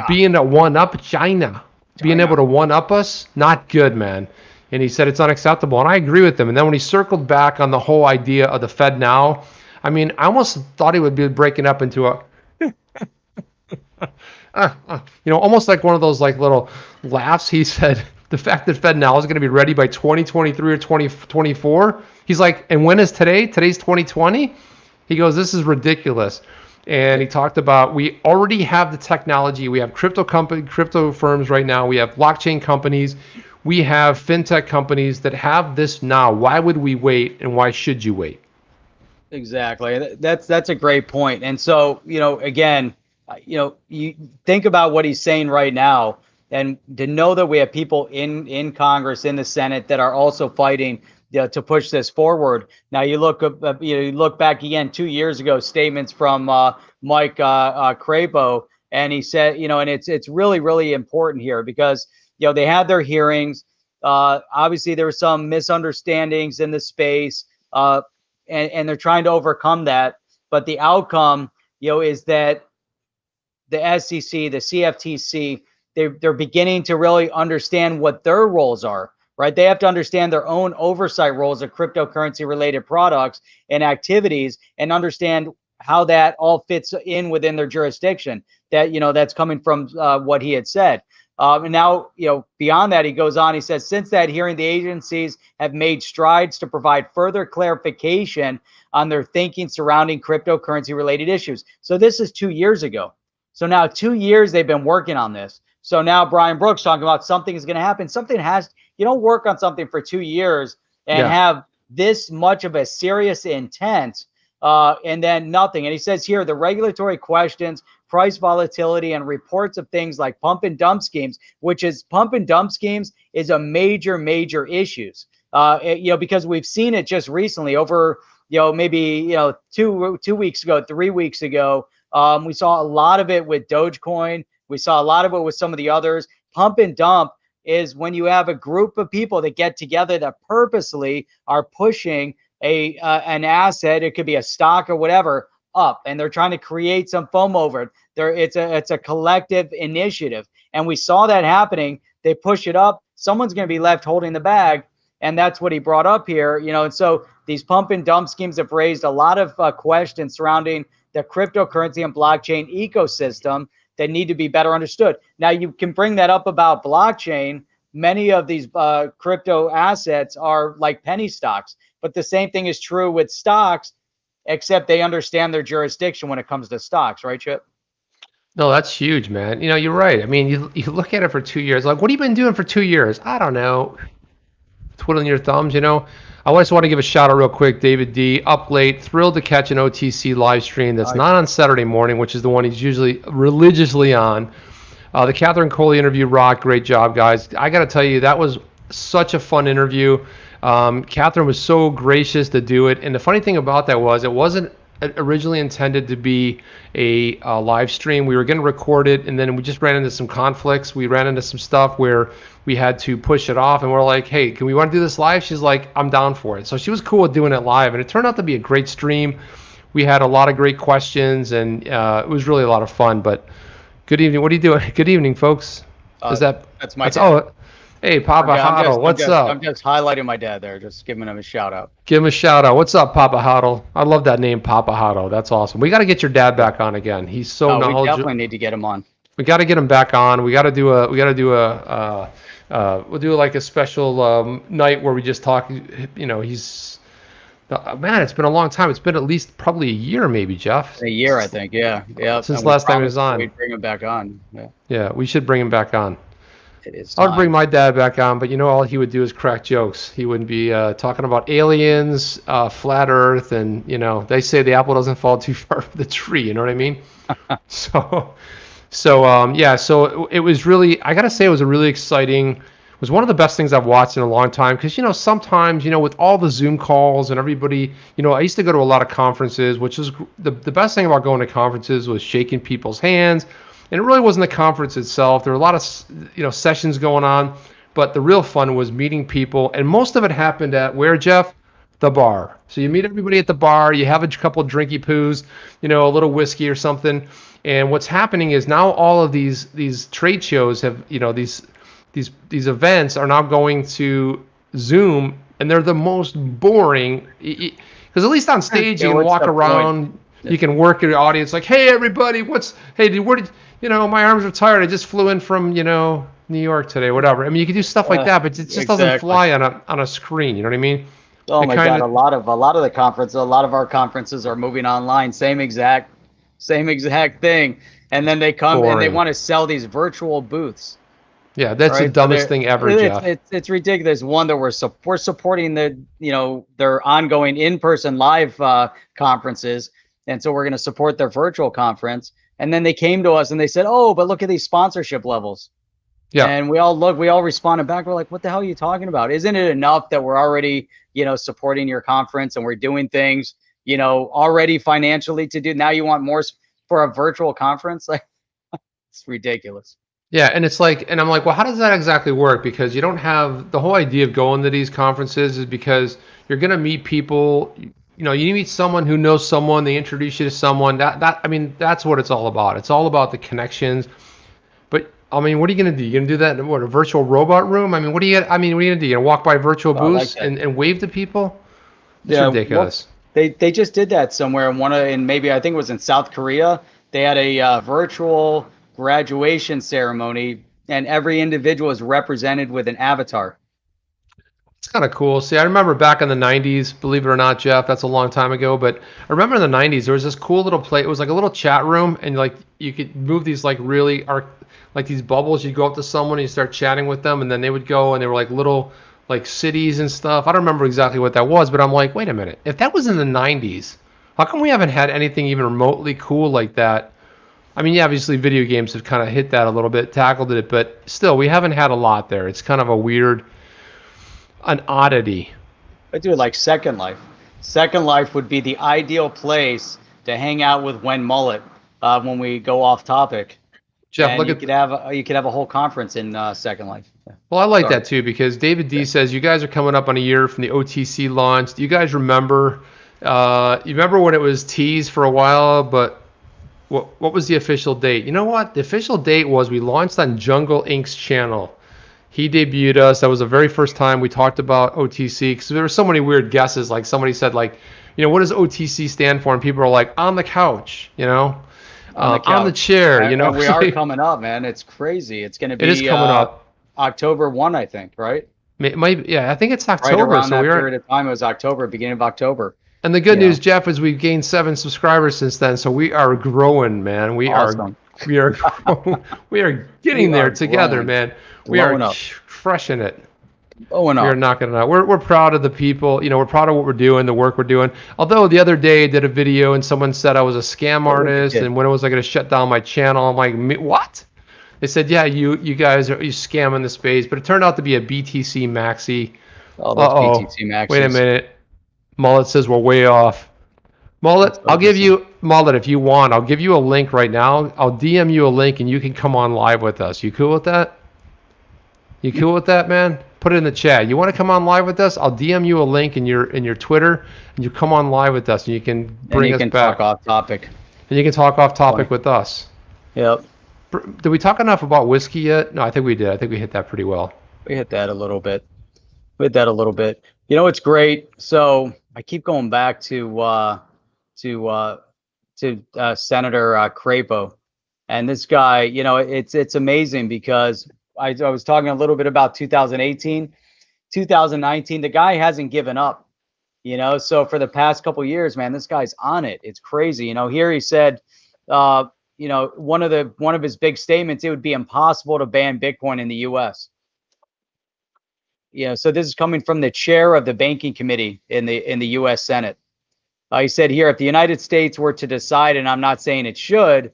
being a one-up China, being able to one-up us, not good, man. And he said it's unacceptable, and I agree with him. And then when he circled back on the whole idea of the Fed now, I mean, I almost thought he would be breaking up into a, almost like one of those like little laughs. He said the fact that Fed now is going to be ready by 2023 or 2024. He's like, and when is today? Today's 2020. He goes, this is ridiculous. And he talked about, we already have the technology. We have crypto firms right now. We have blockchain companies. We have fintech companies that have this now. Why would we wait, and why should you wait? Exactly. That's a great point. And so, again, you think about what he's saying right now, and to know that we have people in Congress, in the Senate, that are also fighting to push this forward. Now you look back again 2 years ago, statements from Mike Crapo, and he said, and it's really, really important here because they had their hearings. Obviously, there were some misunderstandings in the space. And they're trying to overcome that. But the outcome, is that the SEC, the CFTC, they're beginning to really understand what their roles are, right? They have to understand their own oversight roles of cryptocurrency related products and activities, and understand how that all fits in within their jurisdiction. That, that's coming from what he had said. And now, beyond that, he goes on, he says, since that hearing, the agencies have made strides to provide further clarification on their thinking surrounding cryptocurrency related issues. So this is 2 years ago. So now 2 years they've been working on this. So now Brian Brooks talking about something is going to happen. Something has, you don't work on something for 2 years and have this much of a serious intent and then nothing. And he says here, the regulatory questions, price volatility, and reports of things like pump and dump schemes, which is pump and dump schemes is a major issues, because we've seen it just recently over, maybe, 2 weeks ago, 3 weeks ago. We saw a lot of it with Dogecoin. We saw a lot of it with some of the others. Pump and dump is when you have a group of people that get together that purposely are pushing an asset. It could be a stock or whatever up, and they're trying to create some foam over it. It's a collective initiative, and we saw that happening. They push it up, someone's going to be left holding the bag, and that's what he brought up here. And so these pump and dump schemes have raised a lot of questions surrounding the cryptocurrency and blockchain ecosystem that need to be better understood. Now you can bring that up about blockchain. Many of these crypto assets are like penny stocks, but the same thing is true with stocks, except they understand their jurisdiction when it comes to stocks, right, Chip? No, that's huge, man. You're right. I mean, you look at it for 2 years. Like, what have you been doing for 2 years? I don't know. Twiddling your thumbs, I just want to give a shout out real quick. David D, up late, thrilled to catch an OTC live stream that's not on Saturday morning, which is the one he's usually religiously on. The Catherine Coil interview rocked. Great job, guys. I got to tell you, that was such a fun interview. Catherine was so gracious to do it. And the funny thing about that was it wasn't originally intended to be a live stream. We were going to record it, and then we just ran into some conflicts. We ran into some stuff where we had to push it off, and we're like, hey, can we want to do this live? She's like, I'm down for it. So she was cool with doing it live, and it turned out to be a great stream. We had a lot of great questions, and it was really a lot of fun. But good evening. What are you doing? Good evening, folks. That's my dad. Hey, Papa Huddle, what's up? I'm just highlighting my dad there, just giving him a shout out. Give him a shout out. What's up, Papa Huddle? I love that name, Papa Huddle. That's awesome. We got to get your dad back on again. He's so knowledgeable. We definitely need to get him on. We got to get him back on. We'll do like a special night where we just talk. He's man. It's been a long time. It's been at least probably a year, maybe, Jeff. A year, I think. Yeah. Since last time he was on. We'd bring him back on. Yeah, we should bring him back on. It is I would bring time. my dad back on, but all he would do is crack jokes. He wouldn't be talking about aliens, flat Earth, and they say the apple doesn't fall too far from the tree. You know what I mean? So, yeah. So it was really, I gotta say, it was a really exciting. It was one of the best things I've watched in a long time because sometimes with all the Zoom calls and everybody, I used to go to a lot of conferences, which is the best thing about going to conferences was shaking people's hands. And it really wasn't the conference itself. There were a lot of sessions going on, but the real fun was meeting people, and most of it happened at where, Jeff? The bar. So you meet everybody at the bar, you have a couple drinky poos, a little whiskey or something. And what's happening is now all of these trade shows have, these events are now going to Zoom, and they're the most boring. Because at least on stage Yeah, you can what's walk the around, point? you can work your audience like, hey everybody, where did my arms are tired. I just flew in from New York today, whatever. I mean, you can do stuff like that, but it just doesn't Exactly. fly on a screen. You know what I mean? Oh It my kind God, of a lot of a lot of our conferences are moving online. Same exact thing. And then they come and they boring. want to sell these virtual booths. Yeah, that's the Right. So dumbest thing ever, Jeff. it's ridiculous. One that we're supporting their ongoing in-person live conferences, and so we're going to support their virtual conference. And then they came to us and they said, "Oh, but look at these sponsorship levels." Yeah. And we all responded back. We're like, "What the hell are you talking about? Isn't it enough that we're already supporting your conference and we're doing things already financially to do? Now you want more for a virtual conference? Like, it's ridiculous." Yeah, and it's like, and I'm like, well, how does that exactly work? Because you don't have the whole idea of going to these conferences is because you're gonna meet people. You meet someone who knows someone. They introduce you to someone. I mean, that's what it's all about. It's all about the connections. But I mean, what are you gonna do? You gonna do that in a virtual robot room? I mean, what are you gonna do? You gonna walk by virtual Oh, I like booths that. and wave to people? It's Yeah, well, ridiculous. they just did that somewhere in maybe I think it was in South Korea. They had a virtual graduation ceremony, and every individual is represented with an avatar. It's kind of cool. See, I remember back in the 90s, believe it or not, Jeff, that's a long time ago, but I remember in the 90s there was this cool little play. It was like a little chat room, and like you could move these like really like these bubbles. You'd go up to someone and you start chatting with them, and then they would go, and they were like little like cities and stuff. I don't remember exactly what that was, but I'm like, wait a minute. If that was in the 90s, how come we haven't had anything even remotely cool like that? I mean, yeah, obviously video games have kind of hit that a little bit, tackled it, but still, we haven't had a lot there. It's kind of a weird, an oddity. I do like Second Life. Second Life would be the ideal place to hang out with Wen Mullet when we go off topic. Jeff, And look you at. could have a whole conference in Second Life. Yeah. Well, I like Sorry. that too because David D says you guys are coming up on a year from the OTC launch. Do you guys remember? You remember when it was teased for a while, but what was the official date? You know what? The official date was we launched on Jungle Inc.'s channel. He debuted us. That was the very first time we talked about OTC because there were so many weird guesses. Like somebody said, like, what does OTC stand for? And people are like, on the couch, on the chair, And we are coming up, man. It's crazy. It's going to be It is coming up. October 1, I think, right? It might, yeah, I think it's Right October. around So that we are. period of time. It was October, beginning of October. And the good you know. news, Jeff, is we've gained 7 subscribers since then. So we are growing, man. We Awesome. we are getting We there are together, growing. man. We Blowing are up. crushing it. Blowing We are up. knocking it out. We're proud of the people. We're proud of what we're doing, the work we're doing. Although the other day I did a video and someone said I was a scam artist, and when was I going to shut down my channel? I'm like, what? They said, yeah, you guys are scamming the space, but it turned out to be a BTC Maxi. All those BTC Maxis. Wait a minute. Mullet says we're way off. Mullet, I'll give you, Mullet, if you want, I'll give you a link right now. I'll DM you a link and you can come on live with us. You cool with that? You cool with that, man? Put it in the chat. You want to come on live with us? I'll DM you a link in your Twitter and you come on live with us and you can bring us back. And you can talk off topic. And you can talk off topic with us. Yep. Did we talk enough about whiskey yet? No, I think we did. I think we hit that pretty well. We hit that a little bit. It's great. So I keep going back to Senator Crapo, and this guy. It's amazing because I was talking a little bit about 2018, 2019. The guy hasn't given up. So for the past couple years, man, this guy's on it. It's crazy. Here he said one of his big statements, it would be impossible to ban Bitcoin in the U.S. So this is coming from the chair of the banking committee in the U.S. Senate. He said here, if the United States were to decide, and I'm not saying it should,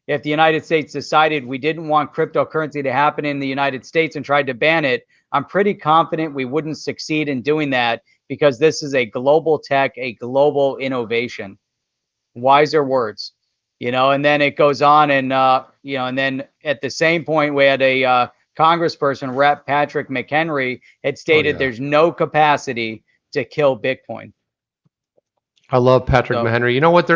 if the United States decided we didn't want cryptocurrency to happen in the United States and tried to ban it, I'm pretty confident we wouldn't succeed in doing that because this is a global tech, a global innovation. Wiser words, and then it goes on and, and then at the same point, we had a congressperson, Rep. Patrick McHenry, had stated there's no capacity to kill Bitcoin. I love Patrick McHenry. You know what?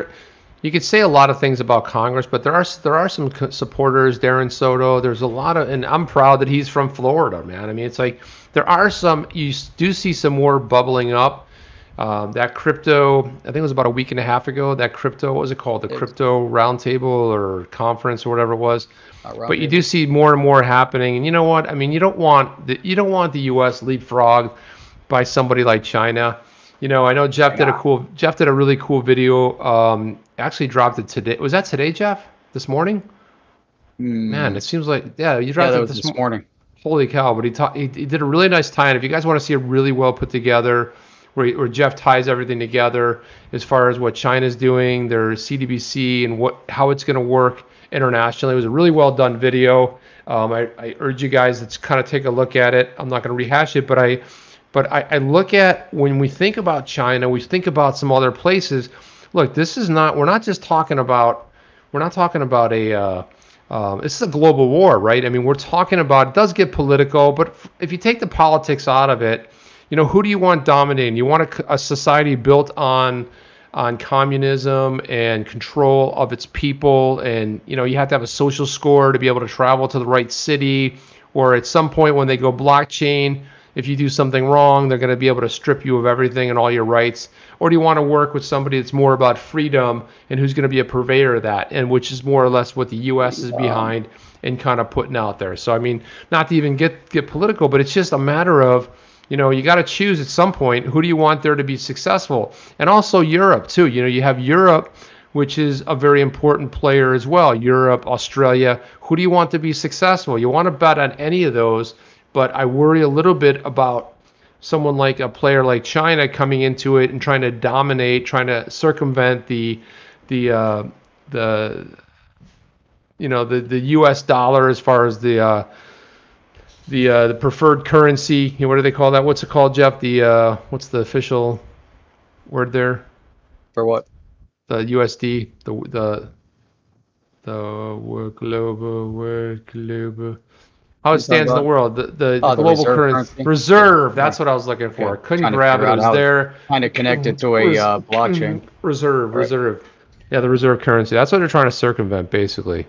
You could say a lot of things about Congress, but there are some supporters. Darren Soto. There's a lot of, and I'm proud that he's from Florida, man. I mean, it's like there are some. You do see some more bubbling up. That crypto, I think it was about a week and a half ago. That crypto, what was it called? The crypto roundtable or conference or whatever it was. But you do see more and more happening. And you know what? I mean, you don't want the U.S. leapfrogged by somebody like China. I know Jeff did a really cool video. Actually dropped it today. Was that today, Jeff? This morning? Man, it seems like you dropped it this morning. Holy cow! But he did a really nice tie-in. If you guys want to see a really well put together, where Jeff ties everything together as far as what China's doing, their CDBC, and how it's going to work internationally, it was a really well done video. I urge you guys to kind of take a look at it. I'm not going to rehash it, but I look at, when we think about China, we think about some other places. Look, this is not. We're not talking about this is a global war, right? I mean, we're talking about, it does get political, but if you take the politics out of it, who do you want dominating? You want a society built on communism and control of its people, and you have to have a social score to be able to travel to the right city, or at some point when they go blockchain, if you do something wrong, they're going to be able to strip you of everything and all your rights. Or do you want to work with somebody that's more about freedom and who's going to be a purveyor of that, and which is more or less what the U.S. is behind and kind of putting out there. So I mean, not to even get political, but it's just a matter of, you got to choose at some point, who do you want there to be successful? And also Europe too. You have Europe, which is a very important player as well. Europe, Australia. Who do you want to be successful? You want to bet on any of those. But I worry a little bit about someone like a player like China coming into it and trying to dominate, trying to circumvent the U.S. dollar as far as the preferred currency. What do they call that? What's it called, Jeff? What's the official word there? For what? The USD. Global. How it stands in the world, the global currency reserve. That's what I was looking for. Couldn't grab it. It was there. Kind of connected to a blockchain. Reserve. Yeah, the reserve currency. That's what they're trying to circumvent, basically.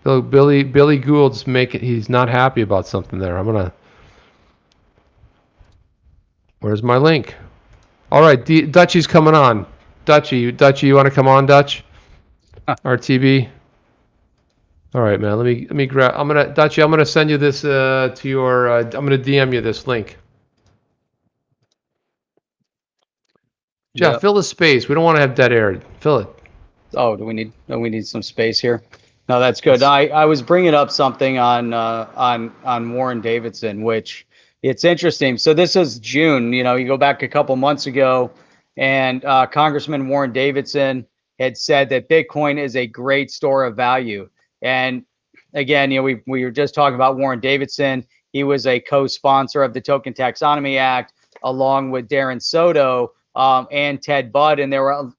Billy Gould's he's not happy about something there. Where's my link? All right, Dutchy's coming on. Dutchy, you want to come on, Dutch? RTB. All right, man. Let me grab. Dutchy, I'm gonna send you this to your. I'm gonna DM you this link. Jeff, fill the space. We don't want to have dead air. Fill it. Oh, do we need some space here? No, that's good. I was bringing up something on Warren Davidson, which it's interesting. So this is June. You go back a couple months ago, and Congressman Warren Davidson had said that Bitcoin is a great store of value. And again, we were just talking about Warren Davidson. He was a co-sponsor of the Token Taxonomy Act, along with Darren Soto and Ted Budd. And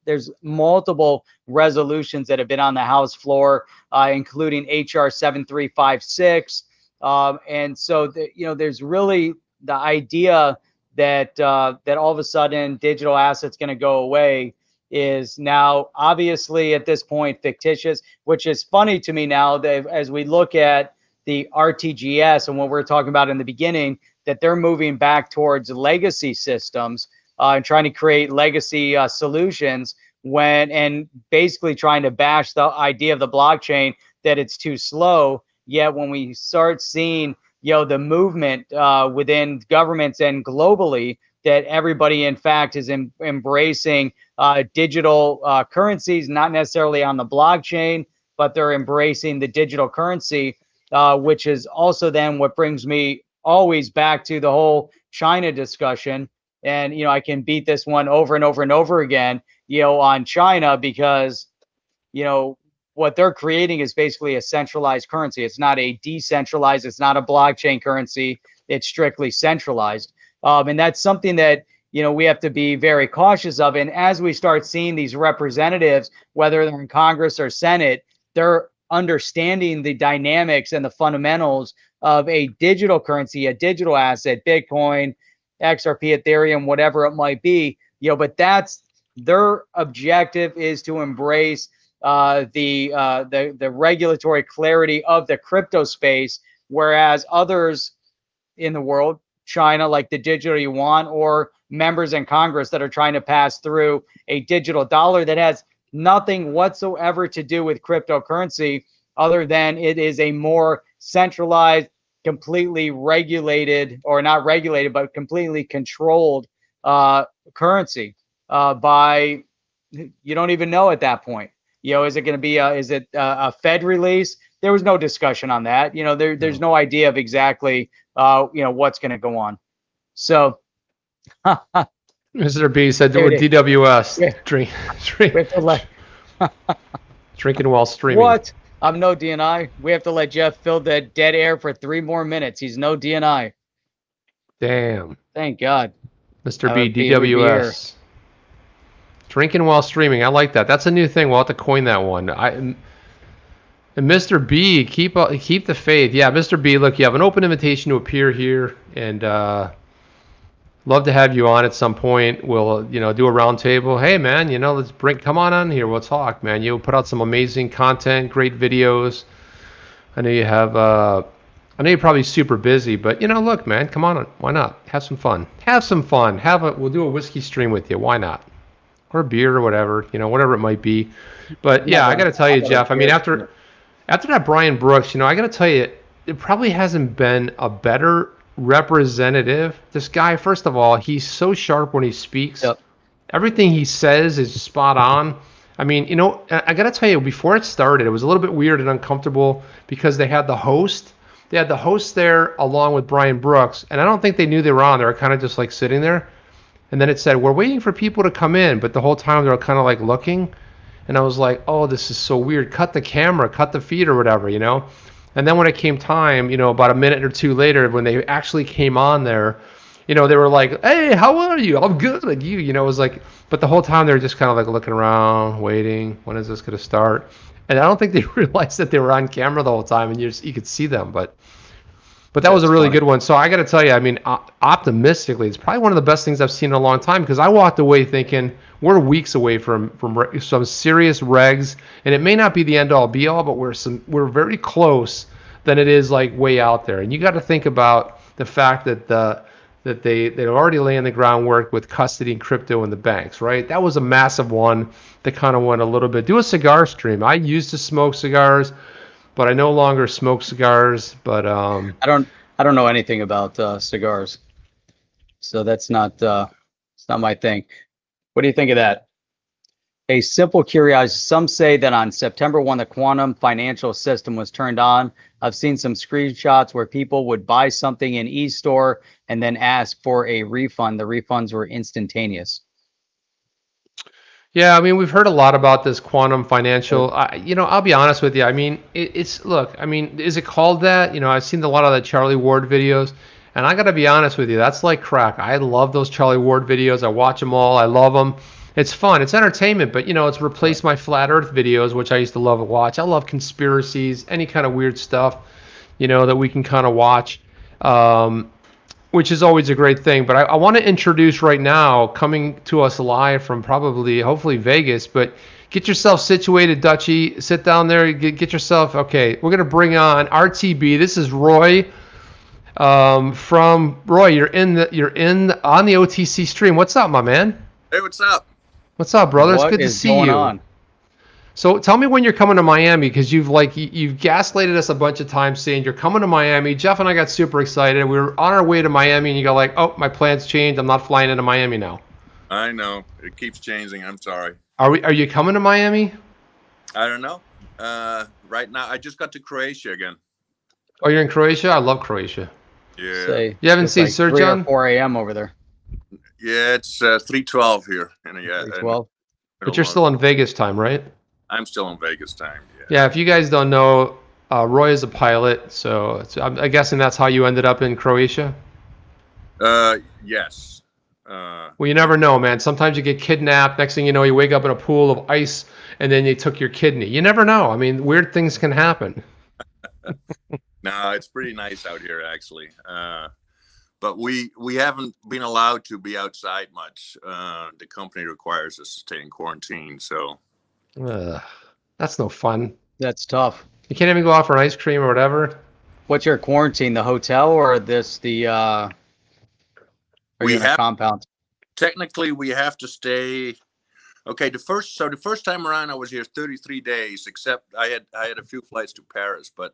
there's multiple resolutions that have been on the House floor, including HR 7356. And so, there's really the idea that all of a sudden digital assets going to go away is now obviously at this point fictitious, which is funny to me now that as we look at the RTGS and what we're talking about in the beginning, that they're moving back towards legacy systems and trying to create legacy solutions and basically trying to bash the idea of the blockchain that it's too slow. Yet when we start seeing, the movement within governments and globally, that everybody, in fact, is embracing digital currencies, not necessarily on the blockchain, but they're embracing the digital currency, which is also then what brings me always back to the whole China discussion. And, I can beat this one over and over and over again, on China, because, what they're creating is basically a centralized currency. It's not a decentralized, it's not a blockchain currency. It's strictly centralized. And that's something that, we have to be very cautious of. And as we start seeing these representatives, whether they're in Congress or Senate, they're understanding the dynamics and the fundamentals of a digital currency, a digital asset, Bitcoin, XRP, Ethereum, whatever it might be, but that's their objective, is to embrace the regulatory clarity of the crypto space, whereas others in the world, China, like the digital yuan, or members in Congress that are trying to pass through a digital dollar that has nothing whatsoever to do with cryptocurrency, other than it is a more centralized, completely regulated, or not regulated, but completely controlled currency by, you don't even know at that point. Is it going to be is it a Fed release? There was no discussion on that. There's no idea of exactly what's going to go on. So Mr. B said we're DWS. Drinking while streaming. What? I'm no DNI. We have to let Jeff fill the dead air for 3 more minutes. He's no DNI. Damn. Thank God. Mr. B, DWS. Drinking while streaming. I like that. That's a new thing. We'll have to coin that one. And Mr. B, keep the faith. Yeah, Mr. B, look, you have an open invitation to appear here, and love to have you on at some point. We'll, do a round table. Hey, man, let's come on here. We'll talk, man. You'll put out some amazing content, great videos. I know you have, I know you're probably super busy, but, look, man, come on. Why not? Have some fun. We'll do a whiskey stream with you. Why not? Or beer or whatever, whatever it might be. But yeah, I got to tell you, Jeff, I mean, after that Brian Brooks, I got to tell you, it probably hasn't been a better representative. This guy, first of all, he's so sharp when he speaks. Yep. Everything he says is spot on. I mean, I got to tell you, before it started, it was a little bit weird and uncomfortable because they had the host. They had the host there along with Brian Brooks, and I don't think they knew they were on. They were kind of just like sitting there. And then it said, we're waiting for people to come in, but the whole time they were kind of like looking. And I was like, oh, this is so weird. Cut the camera, cut the feed or whatever, And then when it came time, about a minute or two later, when they actually came on there, they were like, hey, how are you? I'm good. Like you, it was like, but the whole time they were just kind of like looking around, waiting. When is this going to start? And I don't think they realized that they were on camera the whole time, and you could see them. But that was a really good one. So I got to tell you, I mean, optimistically, it's probably one of the best things I've seen in a long time, because I walked away thinking we're weeks away from some serious regs, and it may not be the end all be all, but we're very close than it is like way out there. And you got to think about the fact that they're already laying the groundwork with custody and crypto in the banks, right? That was a massive one that kind of went a little bit. Do a cigar stream. I used to smoke cigars, but I no longer smoke cigars. But I don't know anything about cigars, so that's not it's not my thing. What do you think of that? A simple curiosity. Some say that on September 1, the quantum financial system was turned on. I've seen some screenshots where people would buy something in eStore and then ask for a refund. The refunds were instantaneous. Yeah, I mean, we've heard a lot about this quantum financial. I'll be honest with you. I mean, look, I mean, is it called that? I've seen a lot of the Charlie Ward videos, and I got to be honest with you, that's like crack. I love those Charlie Ward videos. I watch them all. I love them. It's fun. It's entertainment, but, it's replaced my flat earth videos, which I used to love to watch. I love conspiracies, any kind of weird stuff, that we can kind of watch. Which is always a great thing. But I want to introduce right now, coming to us live from hopefully Vegas, but get yourself situated, Dutchie. Sit down there, get yourself, okay, we're going to bring on RTB. This is Roy. From Roy, you're on the OTC stream. What's up, my man? Hey, what's up? What's up, brother? It's good to see you. On? So tell me when you're coming to Miami, because you've gaslighted us a bunch of times saying you're coming to Miami. Jeff and I got super excited. We were on our way to Miami, and you go like, "Oh, my plans changed. I'm not flying into Miami now." I know it keeps changing. I'm sorry. Are you coming to Miami? I don't know. Right now, I just got to Croatia again. Oh, you're in Croatia? I love Croatia. Yeah, Say You haven't it's seen like Sir 3 or John? 4 a.m. over there. yeah. It's 3:12 here, and yeah, in the 3:12. But you're middle still of- in Vegas time, right? I'm still in Vegas time. Yeah. Yeah, if you guys don't know, Roy is a pilot, so I'm guessing that's how you ended up in Croatia. Yes. Well, you never know, man. Sometimes you get kidnapped. Next thing you know, you wake up in a pool of ice, and then they took your kidney. You never know. I mean, weird things can happen. No, it's pretty nice out here actually. But we haven't been allowed to be outside much. The company requires us to stay in quarantine. So That's no fun. That's tough. You can't even go out for an ice cream or whatever. What's your quarantine? The hotel or are We you in a have- compound? technically we have to stay. Okay, the first time around I was here 33 days, except I had a few flights to Paris, but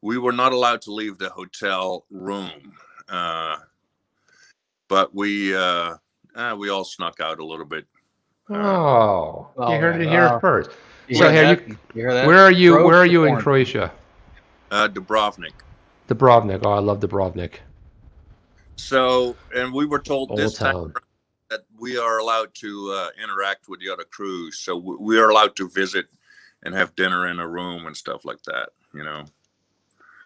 we were not allowed to leave the hotel room. But we all snuck out a little bit. Oh, you Oh, heard it yeah. here first. You So, hear have that? you- You hear that? Where are you? Drove Where are to you in porn. Croatia? Dubrovnik. Dubrovnik. Oh, I love Dubrovnik. So, and we were told Old this time town. that we are allowed to interact with the other crews. So we are allowed to visit and have dinner in a room and stuff like that. You know.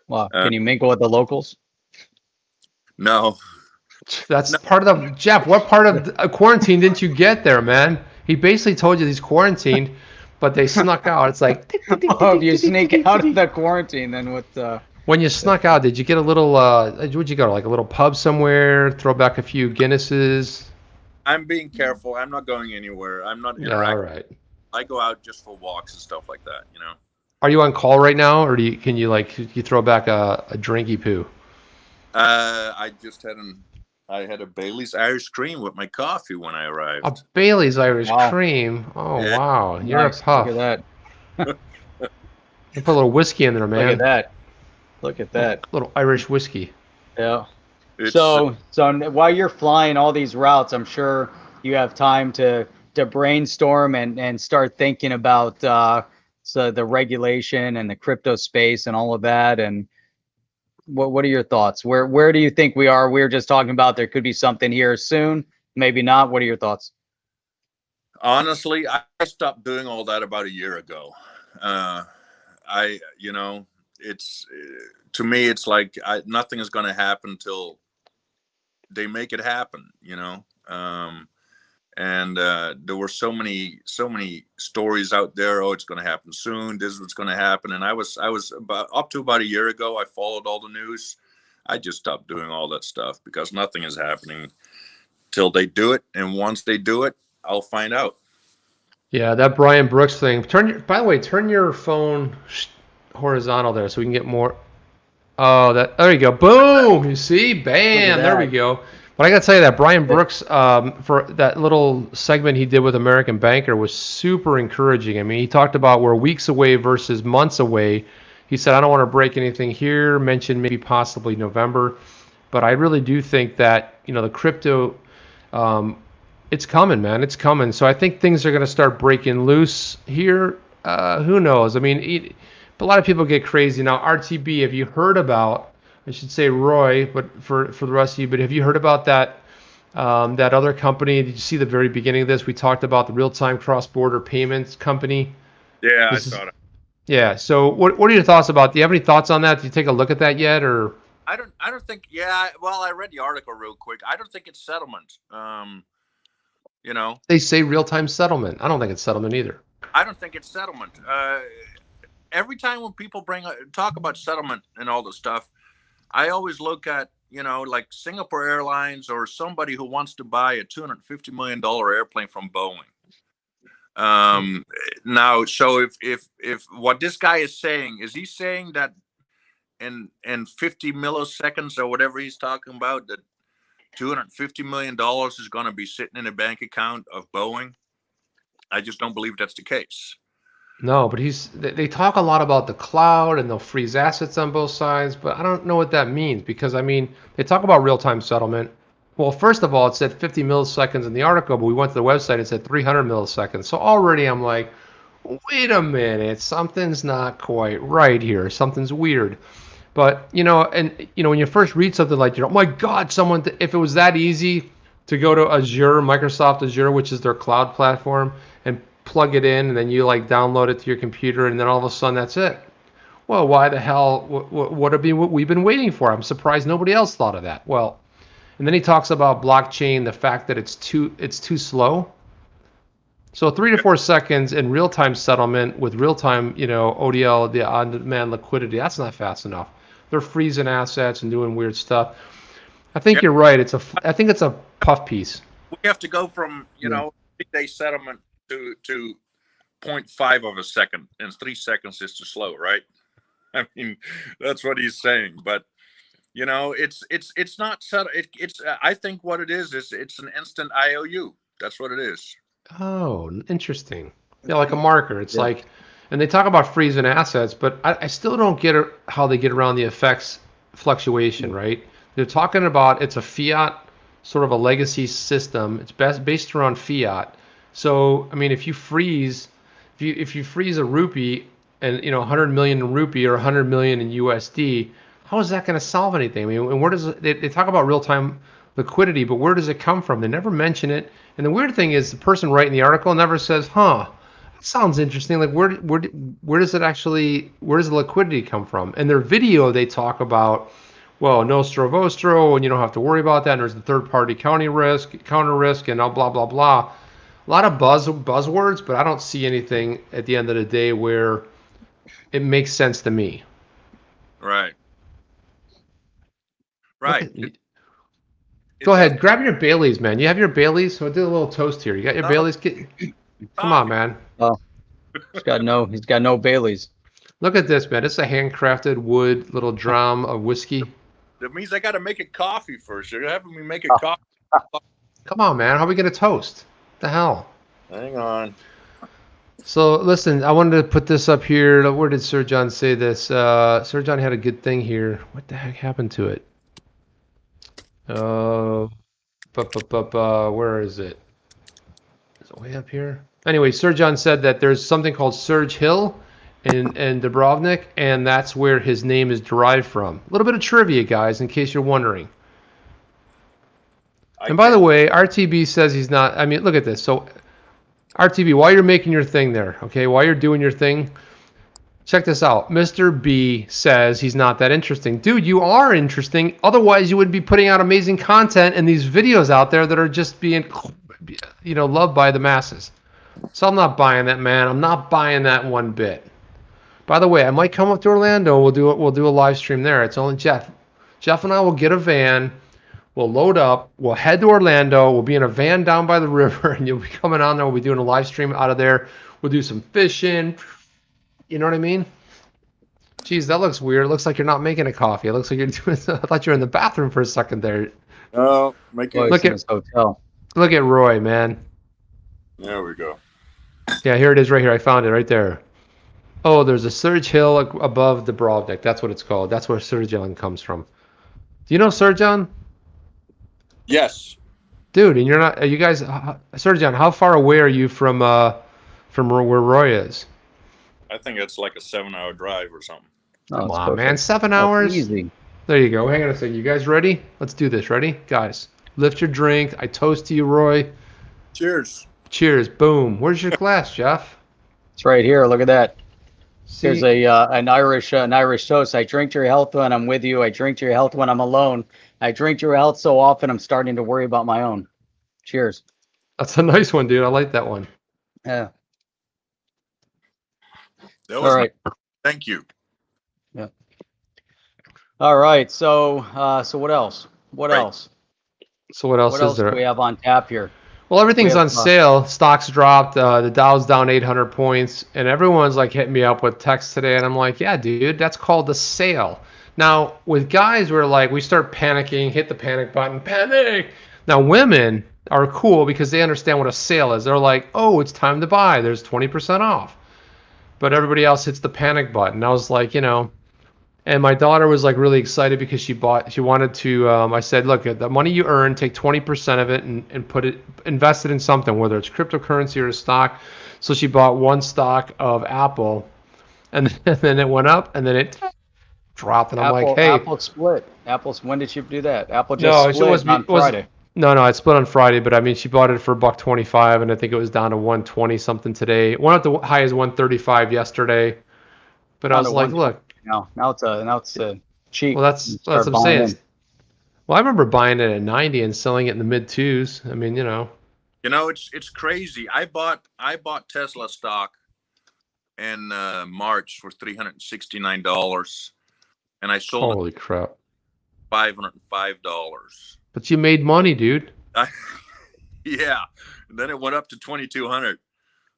Well, can you mingle with the locals? No. That's part of the Jeff. What part of quarantine didn't you get there, man? He basically told you he's quarantined, but they snuck out. It's like Oh, if you sneak out of the quarantine, then what? when you snuck out, did you get a little? Would you go to like a little pub somewhere? Throw back a few Guinnesses? I'm being careful. I'm not going anywhere. I'm not Yeah, interacting. all right. I go out just for walks and stuff like that. You know. Are you on call right now, or can you you throw back a drinky poo? I had a Bailey's Irish cream with my coffee when I arrived. A Bailey's Irish Wow. cream. Oh Yeah. wow, you're Nice. a puff. Look at that. You put a little whiskey in there, man. Look at that. Look at that. Little Irish whiskey. Yeah. It's, So while you're flying all these routes, I'm sure you have time to brainstorm and start thinking about so the regulation and the crypto space and all of that. And what are your thoughts? Where do you think we are? We were just talking about there could be something here soon, maybe not. What are your thoughts? honestly, I stopped doing all that about a year ago. It's to me, it's like nothing is going to happen until they make it happen. And there were so many stories out there. Oh, it's going to happen soon. This is what's going to happen. And I was up to about a year ago. I followed all the news. I just stopped doing all that stuff because nothing is happening till they do it. And once they do it, I'll find out. Yeah, that Brian Brooks thing. By the way, turn your phone horizontal there so we can get more. Oh, there you go. Boom! You see? Bam! There we that. go. But I got to tell you that Brian Brooks, for that little segment he did with American Banker, was super encouraging. I mean, he talked about we're weeks away versus months away. He said, I don't want to break anything here, mentioned maybe possibly November. But I really do think that, the crypto, it's coming, man. It's coming. So I think things are going to start breaking loose here. Who knows? I mean, a lot of people get crazy. Now, RTB, have you heard about, I should say Roy, but for the rest of you, but have you heard about that that other company? Did you see the very beginning of this? We talked about the real-time cross-border payments company. Yeah, I saw it. Yeah. So what are your thoughts about? Do you have any thoughts on that? Did you take a look at that yet, or? I don't think. Yeah. Well, I read the article real quick. I don't think it's settlement. They say real-time settlement. I don't think it's settlement either. I don't think it's settlement. Every time when people talk about settlement and all this stuff, I always look at, like Singapore Airlines or somebody who wants to buy a $250 million airplane from Boeing. Now, so if what this guy is saying, is he saying that in 50 milliseconds or whatever he's talking about, that $250 million is going to be sitting in a bank account of Boeing? I just don't believe that's the case. No, but they talk a lot about the cloud and they'll freeze assets on both sides, but I don't know what that means because I mean, they talk about real-time settlement. Well, first of all, it said 50 milliseconds in the article, but we went to the website, it said 300 milliseconds. So already I'm like, wait a minute, something's not quite right here. Something's weird. But, when you first read something like, oh my God, if it was that easy to go to Azure, Microsoft Azure, which is their cloud platform, and plug it in, and then you like download it to your computer, and then all of a sudden that's it. Well, why the hell? What have we've been waiting for? I'm surprised nobody else thought of that. Well, and then he talks about blockchain, the fact that it's too slow. So 3 to 4 seconds in real-time settlement with real-time, ODL, the on-demand liquidity, that's not fast enough. They're freezing assets and doing weird stuff. I think you're right. I think it's a puff piece. We have to go from 3-day settlement to 0.5 of a second, and 3 seconds is too slow, right? I mean, that's what he's saying. But it's not set. It's I think what it is it's an instant IOU. That's what it is. Oh, interesting. Yeah, like a marker. It's like, and they talk about freezing assets, but I still don't get how they get around the FX fluctuation, right? They're talking about it's a fiat, sort of a legacy system. It's based around fiat. So, I mean, if you freeze a rupee and 100 million in rupee or 100 million in USD, how is that going to solve anything? I mean, and where does they talk about real-time liquidity, but where does it come from? They never mention it. And the weird thing is the person writing the article never says, that sounds interesting. Like where does the liquidity come from? In their video, they talk about, well, nostro vostro, and you don't have to worry about that. And there's the third-party counter risk, and blah, blah, blah. A lot of buzzwords, but I don't see anything at the end of the day where it makes sense to me. Right. Go ahead, grab your Baileys, man. You have your Baileys? So I'll do a little toast here. You got your Baileys? Come on, man. Oh, he's got no Baileys. Look at this, man. It's a handcrafted wood little drum of whiskey. That means I got to make it coffee first. You're having me make it coffee. Come on, man. How are we going to toast? What the hell? Hang on. So, listen, I wanted to put this up here. Where did Sir John say this? Sir John had a good thing here. What the heck happened to it? Where is it? Is it way up here? Anyway, Sir John said that there's something called Surge Hill in Dubrovnik, and that's where his name is derived from. A little bit of trivia, guys, in case you're wondering. And by the way, RTB says he's not. I mean, look at this. So, RTB, while you're making your thing there, okay, while you're doing your thing, check this out. Mr. B says he's not that interesting. Dude, you are interesting. Otherwise, you would be putting out amazing content and these videos out there that are just being, loved by the masses. So I'm not buying that, man. I'm not buying that one bit. By the way, I might come up to Orlando. We'll do a live stream there. It's only Jeff. Jeff and I will get a van. We'll load up. We'll head to Orlando. We'll be in a van down by the river, and you'll be coming on there. We'll be doing a live stream out of there. We'll do some fishing. You know what I mean? Geez, that looks weird. It looks like you're not making a coffee. It looks like you're doing. I thought you were in the bathroom for a second there. Oh, look at his hotel. Look at Roy, man. There we go. Yeah, here it is right here. I found it right there. Oh, there's a Surge Hill above the Dubrovnik. That's what it's called. That's where Sir John comes from. Do you know Sir John? Yes. Dude, and you're not. Are you guys, Sir John? How far away are you from where Roy is? I think it's like a 7-hour drive or something. Come on, man. 7 hours? Easy. There you go. Hang on a second. You guys ready? Let's do this. Ready? Guys, lift your drink. I toast to you, Roy. Cheers. Cheers. Boom. Where's your glass, Jeff? It's right here. Look at that. See? There's an Irish toast. I drink to your health when I'm with you. I drink to your health when I'm alone. I drink to your health so often I'm starting to worry about my own. Cheers. That's a nice one, dude. I like that one. Yeah. That was all right. Thank you. Yeah. All right. So what else? What right. else? So what else is there? Do we have on tap here? Well, everything's on sale. Stocks dropped. The Dow's down 800 points, and everyone's like hitting me up with texts today, and I'm like, yeah, dude, that's called a sale. Now, with guys, we're like, we start panicking, hit the panic button, panic. Now, women, are cool because they understand what a sale is. They're like, oh, it's time to buy. There's 20% off. But everybody else hits the panic button. I was like, and my daughter was like really excited because she wanted to, I said, look, the money you earn, take 20% of it and invest it in something, whether it's cryptocurrency or a stock. So she bought one stock of Apple, and then it went up, and then it dropped, and I'm like, hey. Apple split. When did she do that? Apple just No, split on Friday. No, it split on Friday, but I mean, she bought it for $1.25, and I think it was down to 120 something today. It went up to high as 135 yesterday, but I was like, look. Now it's a cheap. Well, that's what I'm saying. Well, I remember buying it at 90 and selling it in the mid twos. I mean, it's crazy. I bought Tesla stock in March for $369, and I sold holy crap, $505. But you made money, dude. Yeah. And then it went up to 2,200.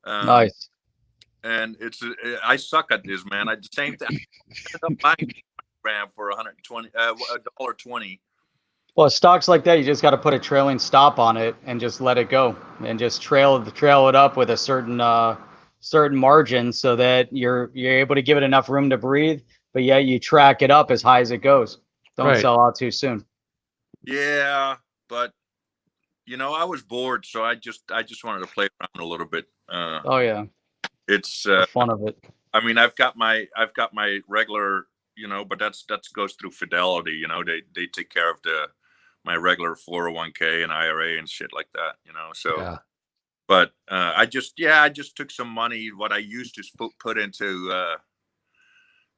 Nice. And I suck at this, man. I the same thing. I ended up buying gram for $1.20. Well, stocks like that, you just got to put a trailing stop on it and just let it go, and just trail it up with a certain margin, so that you're able to give it enough room to breathe, but yet you track it up as high as it goes. Don't sell out too soon. Yeah, but I was bored, so I just wanted to play around a little bit. Oh yeah. It's the fun of it. I mean, I've got my regular, but that's goes through Fidelity. They take care of my regular 401k and IRA and shit like that. So. Yeah. But I just took some money, what I used to put into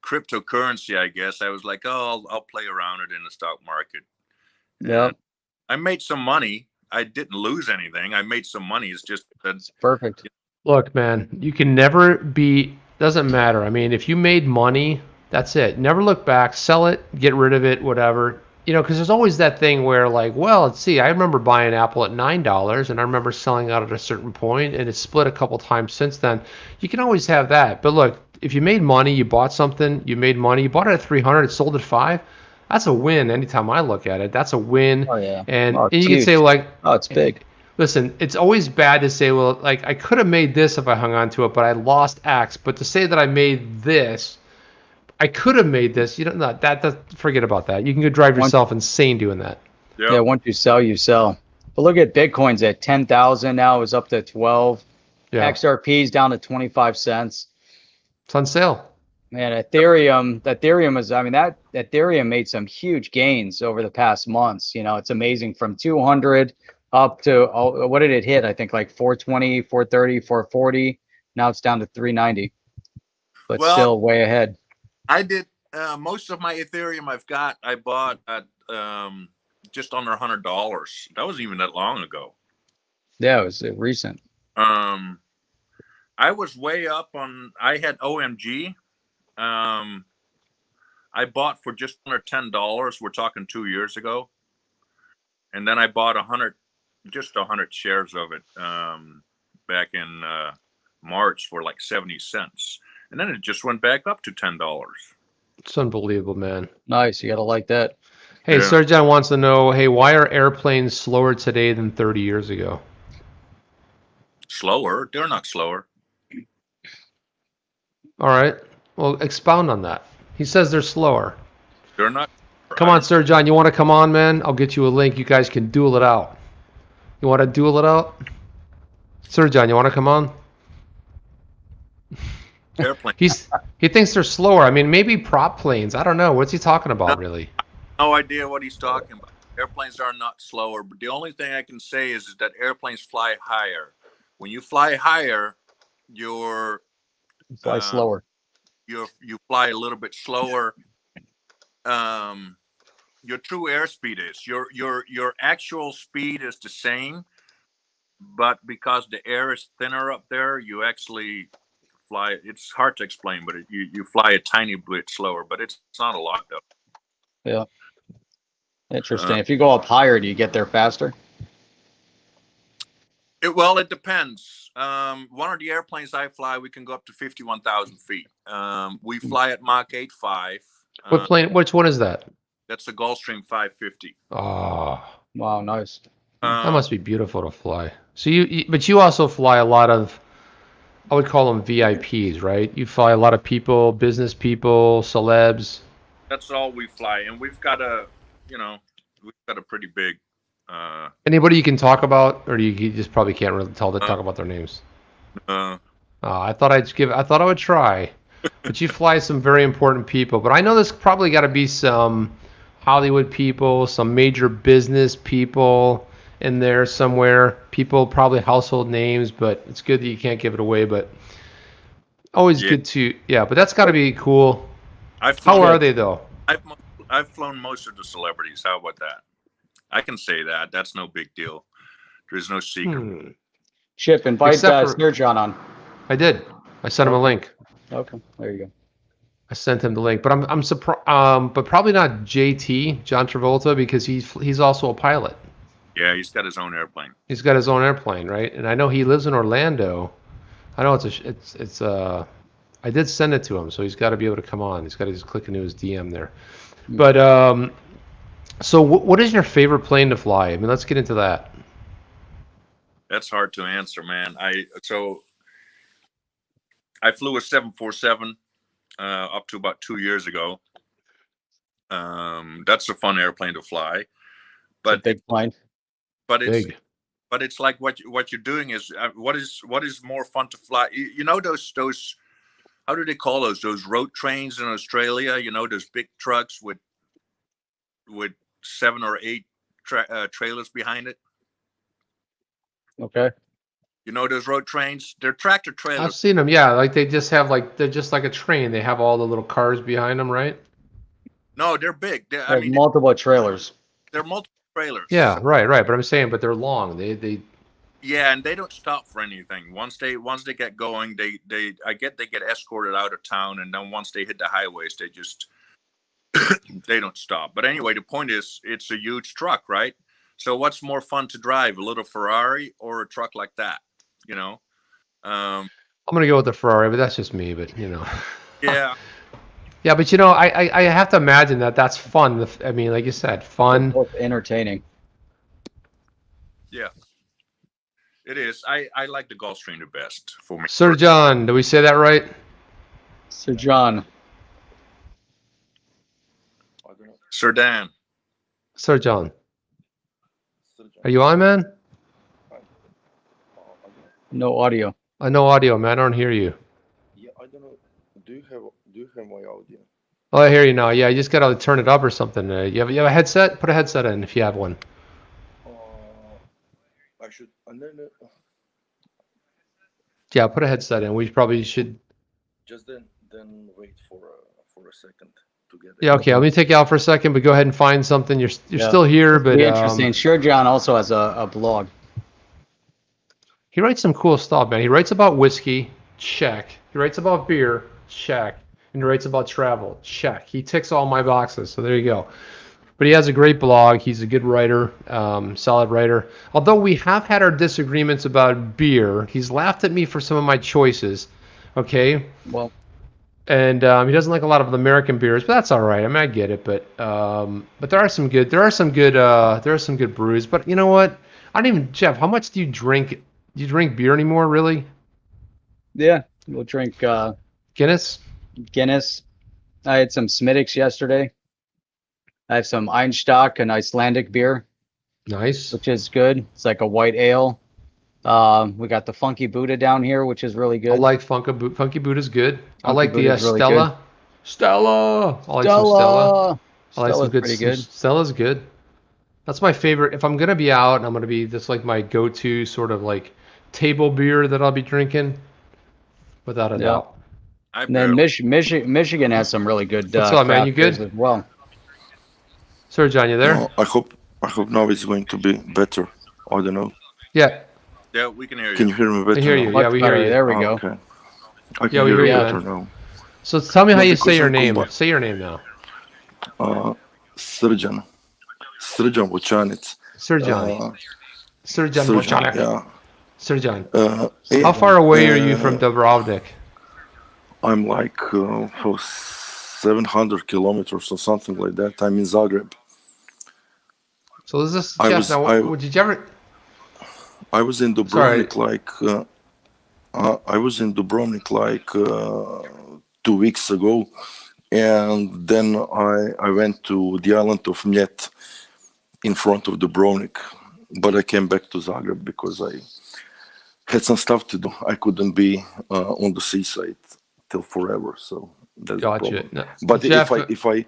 cryptocurrency. I guess I was like, oh, I'll play around it in the stock market. Yeah. I made some money. I didn't lose anything. I made some money. It's just that's perfect. Look, man, you can never doesn't matter. I mean, if you made money, that's it. Never look back, sell it, get rid of it, whatever. Because there's always that thing where like, well, let's see, I remember buying Apple at $9 and I remember selling out at a certain point and it's split a couple times since then. You can always have that. But look, if you made money, you bought something, you made money, you bought it at 300, it sold at 5. That's a win anytime I look at it. That's a win. Oh, yeah. And you can say like, oh, it's big. Listen, it's always bad to say, well, like I could have made this if I hung on to it, but I lost X. But to say that I made this, I could have made this. Forget about that. You can go drive yourself insane doing that. Yep. Yeah, once you sell, you sell. But look at Bitcoin's at 10,000 now. It's up to 12. Yeah. XRP's down to 25 cents. It's on sale. Man, Ethereum is. I mean, that Ethereum made some huge gains over the past months. It's amazing, from 200 up to what did it hit? I think like 420, 430, 440. Now it's down to 390, but still way ahead. I did most of my Ethereum I bought at just under $100. That wasn't even that long ago. Yeah, it was recent. I was way up on. I had OMG. I bought for just under $10. We're talking 2 years ago, and then I bought 100 shares of it back in March for like 70 cents. And then it just went back up to $10. It's unbelievable, man. Nice. You got to like that. Hey, yeah. Sir John wants to know, hey, why are airplanes slower today than 30 years ago? Slower? They're not slower. All right. Well, expound on that. He says they're slower. They're not. Come on, Sir John. You want to come on, man? I'll get you a link. You guys can duel it out. You want to duel it out? Sir John, you want to come on? Airplane. He thinks they're slower. I mean, maybe prop planes. I don't know. What's he talking about, really? No idea what he's talking about. Airplanes are not slower, but the only thing I can say is that airplanes fly higher. When you fly higher, you fly slower. You fly a little bit slower. Your true airspeed is your actual speed is the same, but because the air is thinner up there, you actually fly. It's hard to explain, but you fly a tiny bit slower, but it's not a lot though. Yeah. Interesting. If you go up higher, do you get there faster? It depends. One of the airplanes I fly, we can go up to 51,000 feet. We fly at Mach 8.5. What plane? Which one is that? That's the Gulfstream 550. Oh, wow, nice. That must be beautiful to fly. So but you also fly a lot of, I would call them VIPs, right? You fly a lot of people, business people, celebs. That's all we fly, and we've got we've got a pretty big. Anybody you can talk about, or you just probably can't really talk about their names. Uh, I thought I thought I would try, but you fly some very important people. But I know there's probably got to be some Hollywood people, some major business people in there somewhere. People, probably household names, but it's good that you can't give it away. But always good to, yeah. But that's got to be cool. How are they though? I've flown most of the celebrities. How about that? I can say that. That's no big deal. There's no secret. Chip, invite Sturgeon on. I did. I sent him a link. Okay, there you go. I sent him the link, but I'm surprised. But probably not JT, John Travolta, because he's also a pilot. Yeah, he's got his own airplane. He's got his own airplane, right? And I know he lives in Orlando. I know it's I did send it to him, so he's got to be able to come on. He's got to just click into his DM there. But so what is your favorite plane to fly? I mean, let's get into that. That's hard to answer, man. I flew a 747 up to about 2 years ago. That's a fun airplane to fly, but it's a big plane. But it's like what you're doing is what is more fun to fly. You know those how do they call those road trains in Australia? You know, those big trucks with 7 or 8 trailers behind it. Okay. You know those road trains? They're tractor trailers. I've seen them. Yeah, like they just have they're just like a train. They have all the little cars behind them, right? No, they're big. I mean, multiple trailers. They're multiple trailers. Yeah, right. But I'm saying, but they're long. They. Yeah, and they don't stop for anything. Once they get going, they get escorted out of town, and then once they hit the highways, they just they don't stop. But anyway, the point is, it's a huge truck, right? So what's more fun to drive, a little Ferrari or a truck like that? You know. I'm gonna go with the Ferrari, but that's just me. But you know. Yeah. Yeah, but you know, I have to imagine that's fun. I mean, like you said, fun. Both entertaining. Yeah. It is. I like the Gulfstream the best for me. Sir John, do we say that right? Sir John. Sir Dan. Sir John. Are you on, man? No audio. No audio, man. I don't hear you. Yeah, I don't know. Do you have my audio? Oh, I hear you now. Yeah, you just gotta turn it up or something. You have a headset? Put a headset in if you have one. I should. And then. Yeah, put a headset in. We probably should. Just then wait for a second to get it. Yeah, okay. Let me take you out for a second, but go ahead and find something. You're still here, but interesting. Sure, John also has a blog. He writes some cool stuff, man. He writes about whiskey, check. He writes about beer, check. And he writes about travel, check. He ticks all my boxes, so there you go. But he has a great blog. He's a good writer, solid writer. Although we have had our disagreements about beer, he's laughed at me for some of my choices. Okay. Well. And he doesn't like a lot of the American beers, but that's all right. I mean, I get it. But there are some good brews. But you know what? I don't even, Jeff. How much do you drink? Do you drink beer anymore? Really? Yeah, we'll drink Guinness. Guinness. I had some Smittix yesterday. I have some Einstock, an Icelandic beer. Nice. Which is good. It's like a white ale. We got the Funky Buddha down here, which is really good. I like Funky Buddha's good. I like the Stella. Really Stella. I like some Stella. I like some good. Pretty good. Stella's good. That's my favorite. If I'm gonna be out and I'm gonna be, that's like my go-to sort of like table beer that I'll be drinking, without a doubt. And then Michigan has some really good. What's up, man? You good? As well. Sir John, you there? No, I hope now it's going to be better. I don't know. Yeah. Yeah, we can hear you. Can you hear me better? I hear you. now? Yeah, we hear you. There we go. Okay. I can Yeah, we hear hear you you, better man. now. So tell me how you say because your I'm name. combat. Say your name now. Srđan Vučanić. Sir John. Sir John. Srđan, yeah. Sir John. How far away are you from Dubrovnik? I'm like 700 kilometers or something like that. I'm in Zagreb. So is this I Jeff? was Now, did you ever? I was in Sorry. Dubrovnik I was in Dubrovnik 2 weeks ago, and then I went to the island of Mljet in front of Dubrovnik, but I came back to Zagreb because I had some stuff to do. I couldn't be on the seaside till forever, so that's the Gotcha. problem. No, But Jeff, if I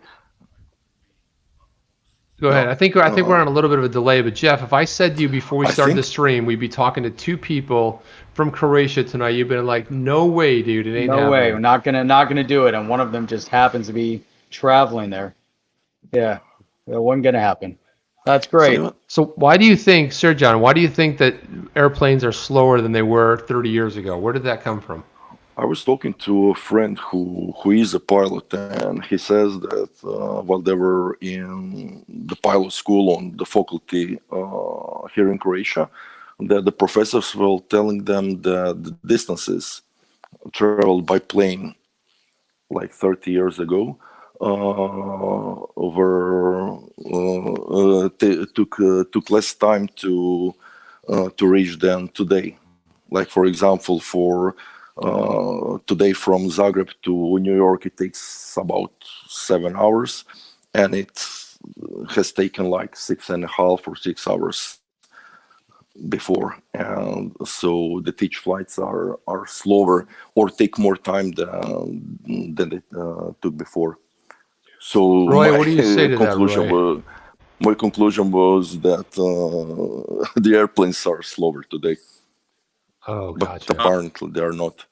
go ahead. no, I think we're on a little bit of a delay, but Jeff, if I said to you before we I started the think stream, we'd be talking to two people from Croatia tonight, you've been like, no way, dude, it ain't No way, we're happening. not gonna do it. And one of them just happens to be traveling there. Yeah, it wasn't gonna happen. That's so you great. know, So why do you think, Sir John, why do you think that airplanes are slower than they were 30 years ago? Where did that come from? I was talking to a friend who is a pilot, and he says that while they were in the pilot school on the faculty here in Croatia, that the professors were telling them that the distances traveled by plane like 30 years ago took less time to reach than today. Like for example, for today from Zagreb to New York, it takes about 7 hours, and it has taken like 6.5 or 6 hours before, and so the teach flights are slower or take more time than it took before. So Roy, what do you say to that, conclusion Roy? was my conclusion was that the airplanes are slower today, Oh, but gotcha. apparently they are not.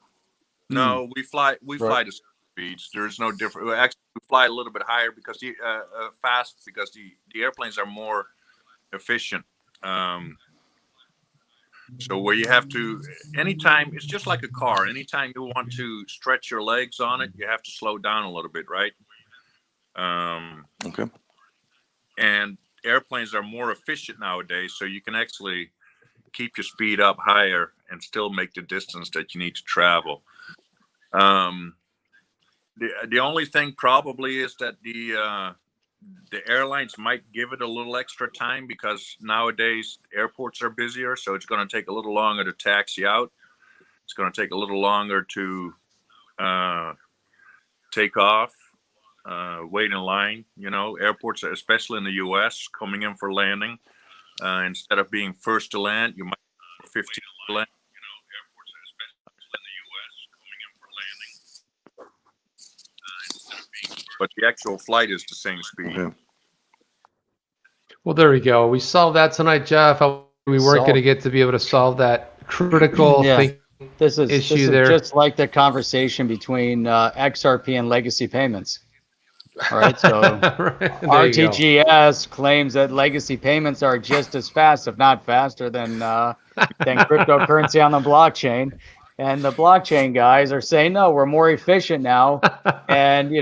No, we fly Right. to speeds. There's no different. Actually, we fly a little bit higher because fast because the airplanes are more efficient. So where you have to, anytime, it's just like a car. Anytime you want to stretch your legs on it, you have to slow down a little bit, right? Okay. And airplanes are more efficient nowadays, so you can actually keep your speed up higher and still make the distance that you need to travel. The only thing probably is that the airlines might give it a little extra time because nowadays airports are busier, so it's going to take a little longer to taxi out. It's going to take a little longer to take off, wait in line. Airports, especially in the U.S., coming in for landing, instead of being first to land, you might be 15 to land. But the actual flight is the same speed. Okay. Well, there we go. We solved that tonight, Jeff. We weren't going to get to be able to solve that critical Yeah. thing This is issue there. just like the conversation between XRP and legacy payments. All right, so Right, there you go. RTGS claims that legacy payments are just as fast, if not faster, than cryptocurrency on the blockchain. And the blockchain guys are saying, no, we're more efficient now. And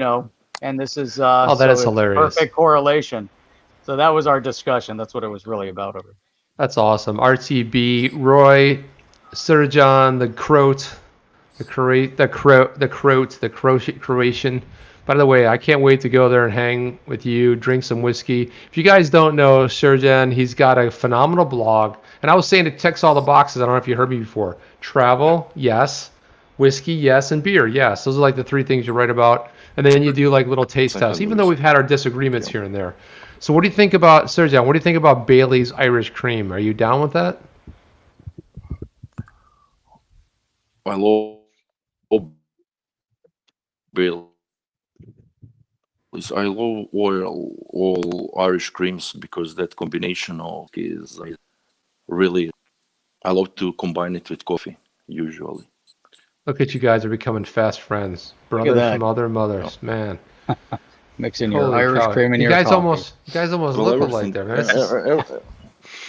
and this is Oh, that so is it's hilarious. perfect correlation. So that was our discussion. That's what it was really about. That's awesome. RTB, Roy, Sir John, the Croat, the Croatian. By the way, I can't wait to go there and hang with you, drink some whiskey. If you guys don't know Serjan, he's got a phenomenal blog. And I was saying it ticks all the boxes. I don't know if you heard me before. Travel, yes. Whiskey, yes. And beer, yes. Those are like the three things you write about. And then you do like little taste tests, even though we've had our disagreements here and there. So what do you think about, Serjan, what do you think about Bailey's Irish Cream? Are you down with that? I love Bailey's. I love all Irish creams because that combination of is really. I love to combine it with coffee usually. Look at you guys are becoming fast friends. Look at Brothers that. from other mothers, man. Mixing your Holy Irish cow. cream and You your guys coffee. almost Well, look alike everything. there, man.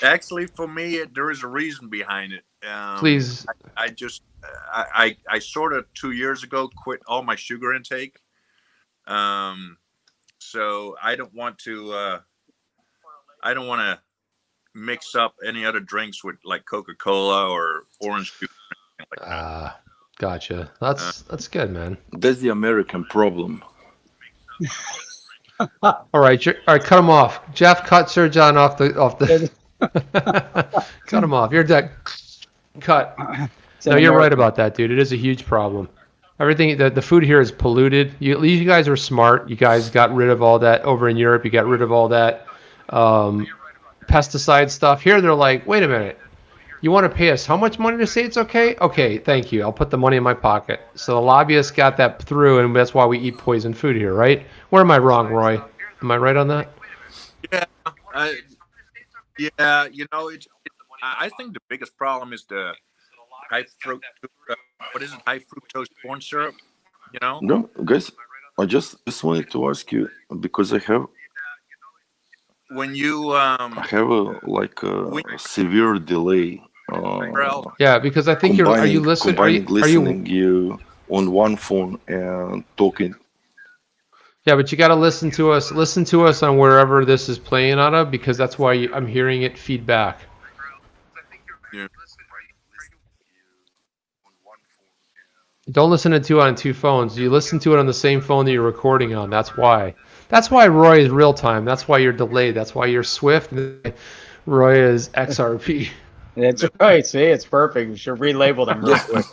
Actually, for me, there is a reason behind it. Please. I sort of 2 years ago quit all my sugar intake. So I don't want to mix up any other drinks with like Coca-Cola or orange juice. Like Gotcha. That's good, man. That's the American problem. All right, cut him off. Jeff, cut Sir John off the. Cut him off. You're dead. Cut. No, you're right about that, dude. It is a huge problem. Everything, the food here is polluted. You guys are smart. You guys got rid of all that over in Europe. You got rid of all that pesticide stuff. Here they're like, wait a minute. You want to pay us how much money to say it's okay? Okay, thank you. I'll put the money in my pocket. So the lobbyists got that through, and that's why we eat poison food here, right? Where am I wrong, Roy? Am I right on that? Yeah, yeah. You know, I think the biggest problem is the high fructose. What is it? High fructose corn syrup. You know? No, guys, I just wanted to ask you because I have when you I have a severe delay. Yeah, because I think are you listening? Listening you on one phone and talking. Yeah, but you got to listen to us. Listen to us on wherever this is playing out of, because that's why I'm hearing it feedback. Yeah. Don't listen to it on two phones. You listen to it on the same phone that you're recording on. That's why. That's why Roy is real time. That's why you're delayed. That's why you're Swift. Roy is XRP. That's right. See, it's perfect. We should relabel them real quick.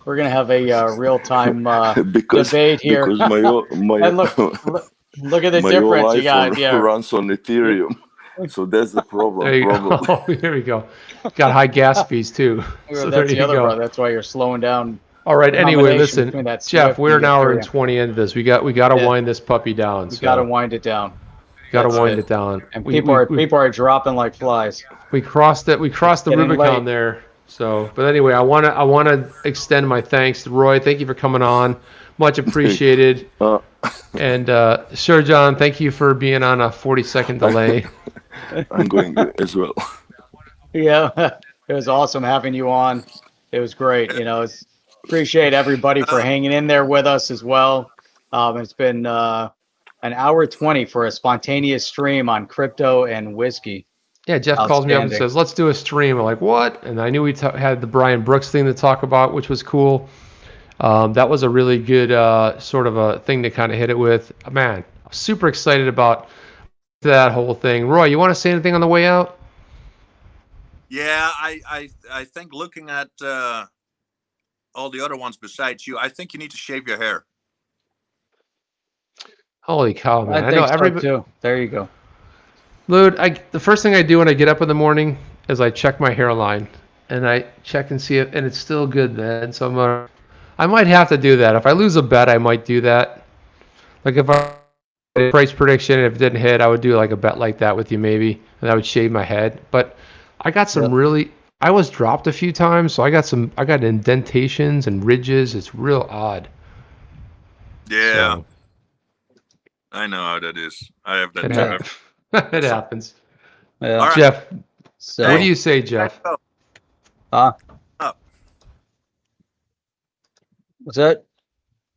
We're gonna have a real-time debate here. Because my and look at the my difference you got. iPhone Yeah, runs on Ethereum, so that's the problem. There you go. Oh, here we go. Got high gas fees too. So that's the other part. That's why you're slowing down. All right. Anyway, listen, Jeff, Jeff, we're an hour and 20 into this. We got to wind this puppy down. We got to wind it down. Got to wind it down. And people are dropping like flies. We crossed it. We crossed the Rubicon there. So, but anyway, I want to extend my thanks to Roy. Thank you for coming on. Much appreciated. And Sir John, thank you for being on a 40-second delay. I'm going as well. Yeah, it was awesome having you on. It was great. You know, appreciate everybody for hanging in there with us as well. It's been an hour 20 for a spontaneous stream on crypto and whiskey. Yeah, Jeff calls me up and says, let's do a stream. I'm like, what? And I knew we had the Brian Brooks thing to talk about, which was cool. That was a really good sort of a thing to kind of hit it with. Man, I'm super excited about that whole thing. Roy, you want to say anything on the way out? Yeah, I think looking at all the other ones besides you, I think you need to shave your hair. Holy cow, man. I know everybody too. There you go. Dude, the first thing I do when I get up in the morning is I check my hairline, and I check and see it, and it's still good, man. So I might have to do that. If I lose a bet, I might do that. Like if I price prediction, if it didn't hit, I would do like a bet like that with you maybe, and I would shave my head. But I got some I was dropped a few times, so I got indentations and ridges. It's real odd. Yeah. So, I know how that is. I have that too. It happens. Yeah. All right. Jeff, So, what do you say, Jeff? what's that?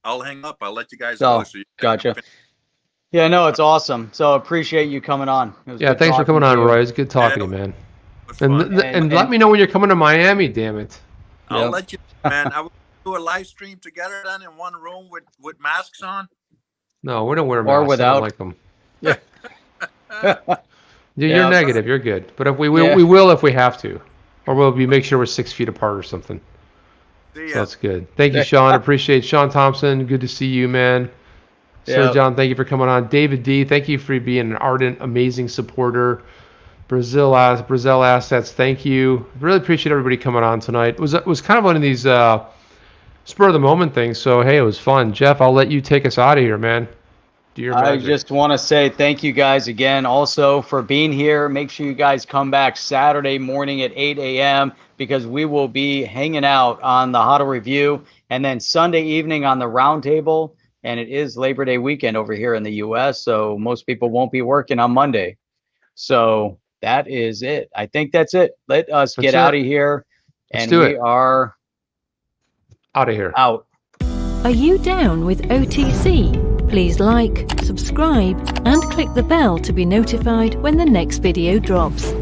I'll hang up. I'll let you guys go. So Gotcha. Yeah, no, it's awesome. So appreciate you coming on. Yeah, thanks for coming on, Roy. It's good talking to you, man. And let me know when you're coming to Miami, damn it. I'll let you, man. I will do a live stream together then in one room with masks on. No, we don't wear masks. Or without. I don't like them. Yeah. You're negative. You're good. But if we will if we have to. Or we'll make sure we're 6 feet apart or something. So that's good. Thank you, Sean. Appreciate Sean Thompson. Good to see you, man. Sir John, thank you for coming on. David D, thank you for being an ardent, amazing supporter. Brazil Assets, thank you. Really appreciate everybody coming on tonight. It was kind of one of these spur of the moment things. So hey, it was fun. Jeff, I'll let you take us out of here, man. I just want to say thank you guys again also for being here. Make sure you guys come back Saturday morning at 8 a.m. because we will be hanging out on the HODL Review, and then Sunday evening on the Roundtable. And it is Labor Day weekend over here in the U.S., so most people won't be working on Monday. So that is it. I think that's it. Let us get out of here, and we are out of here. Out. Are you down with OTC? Please like, subscribe, and click the bell to be notified when the next video drops.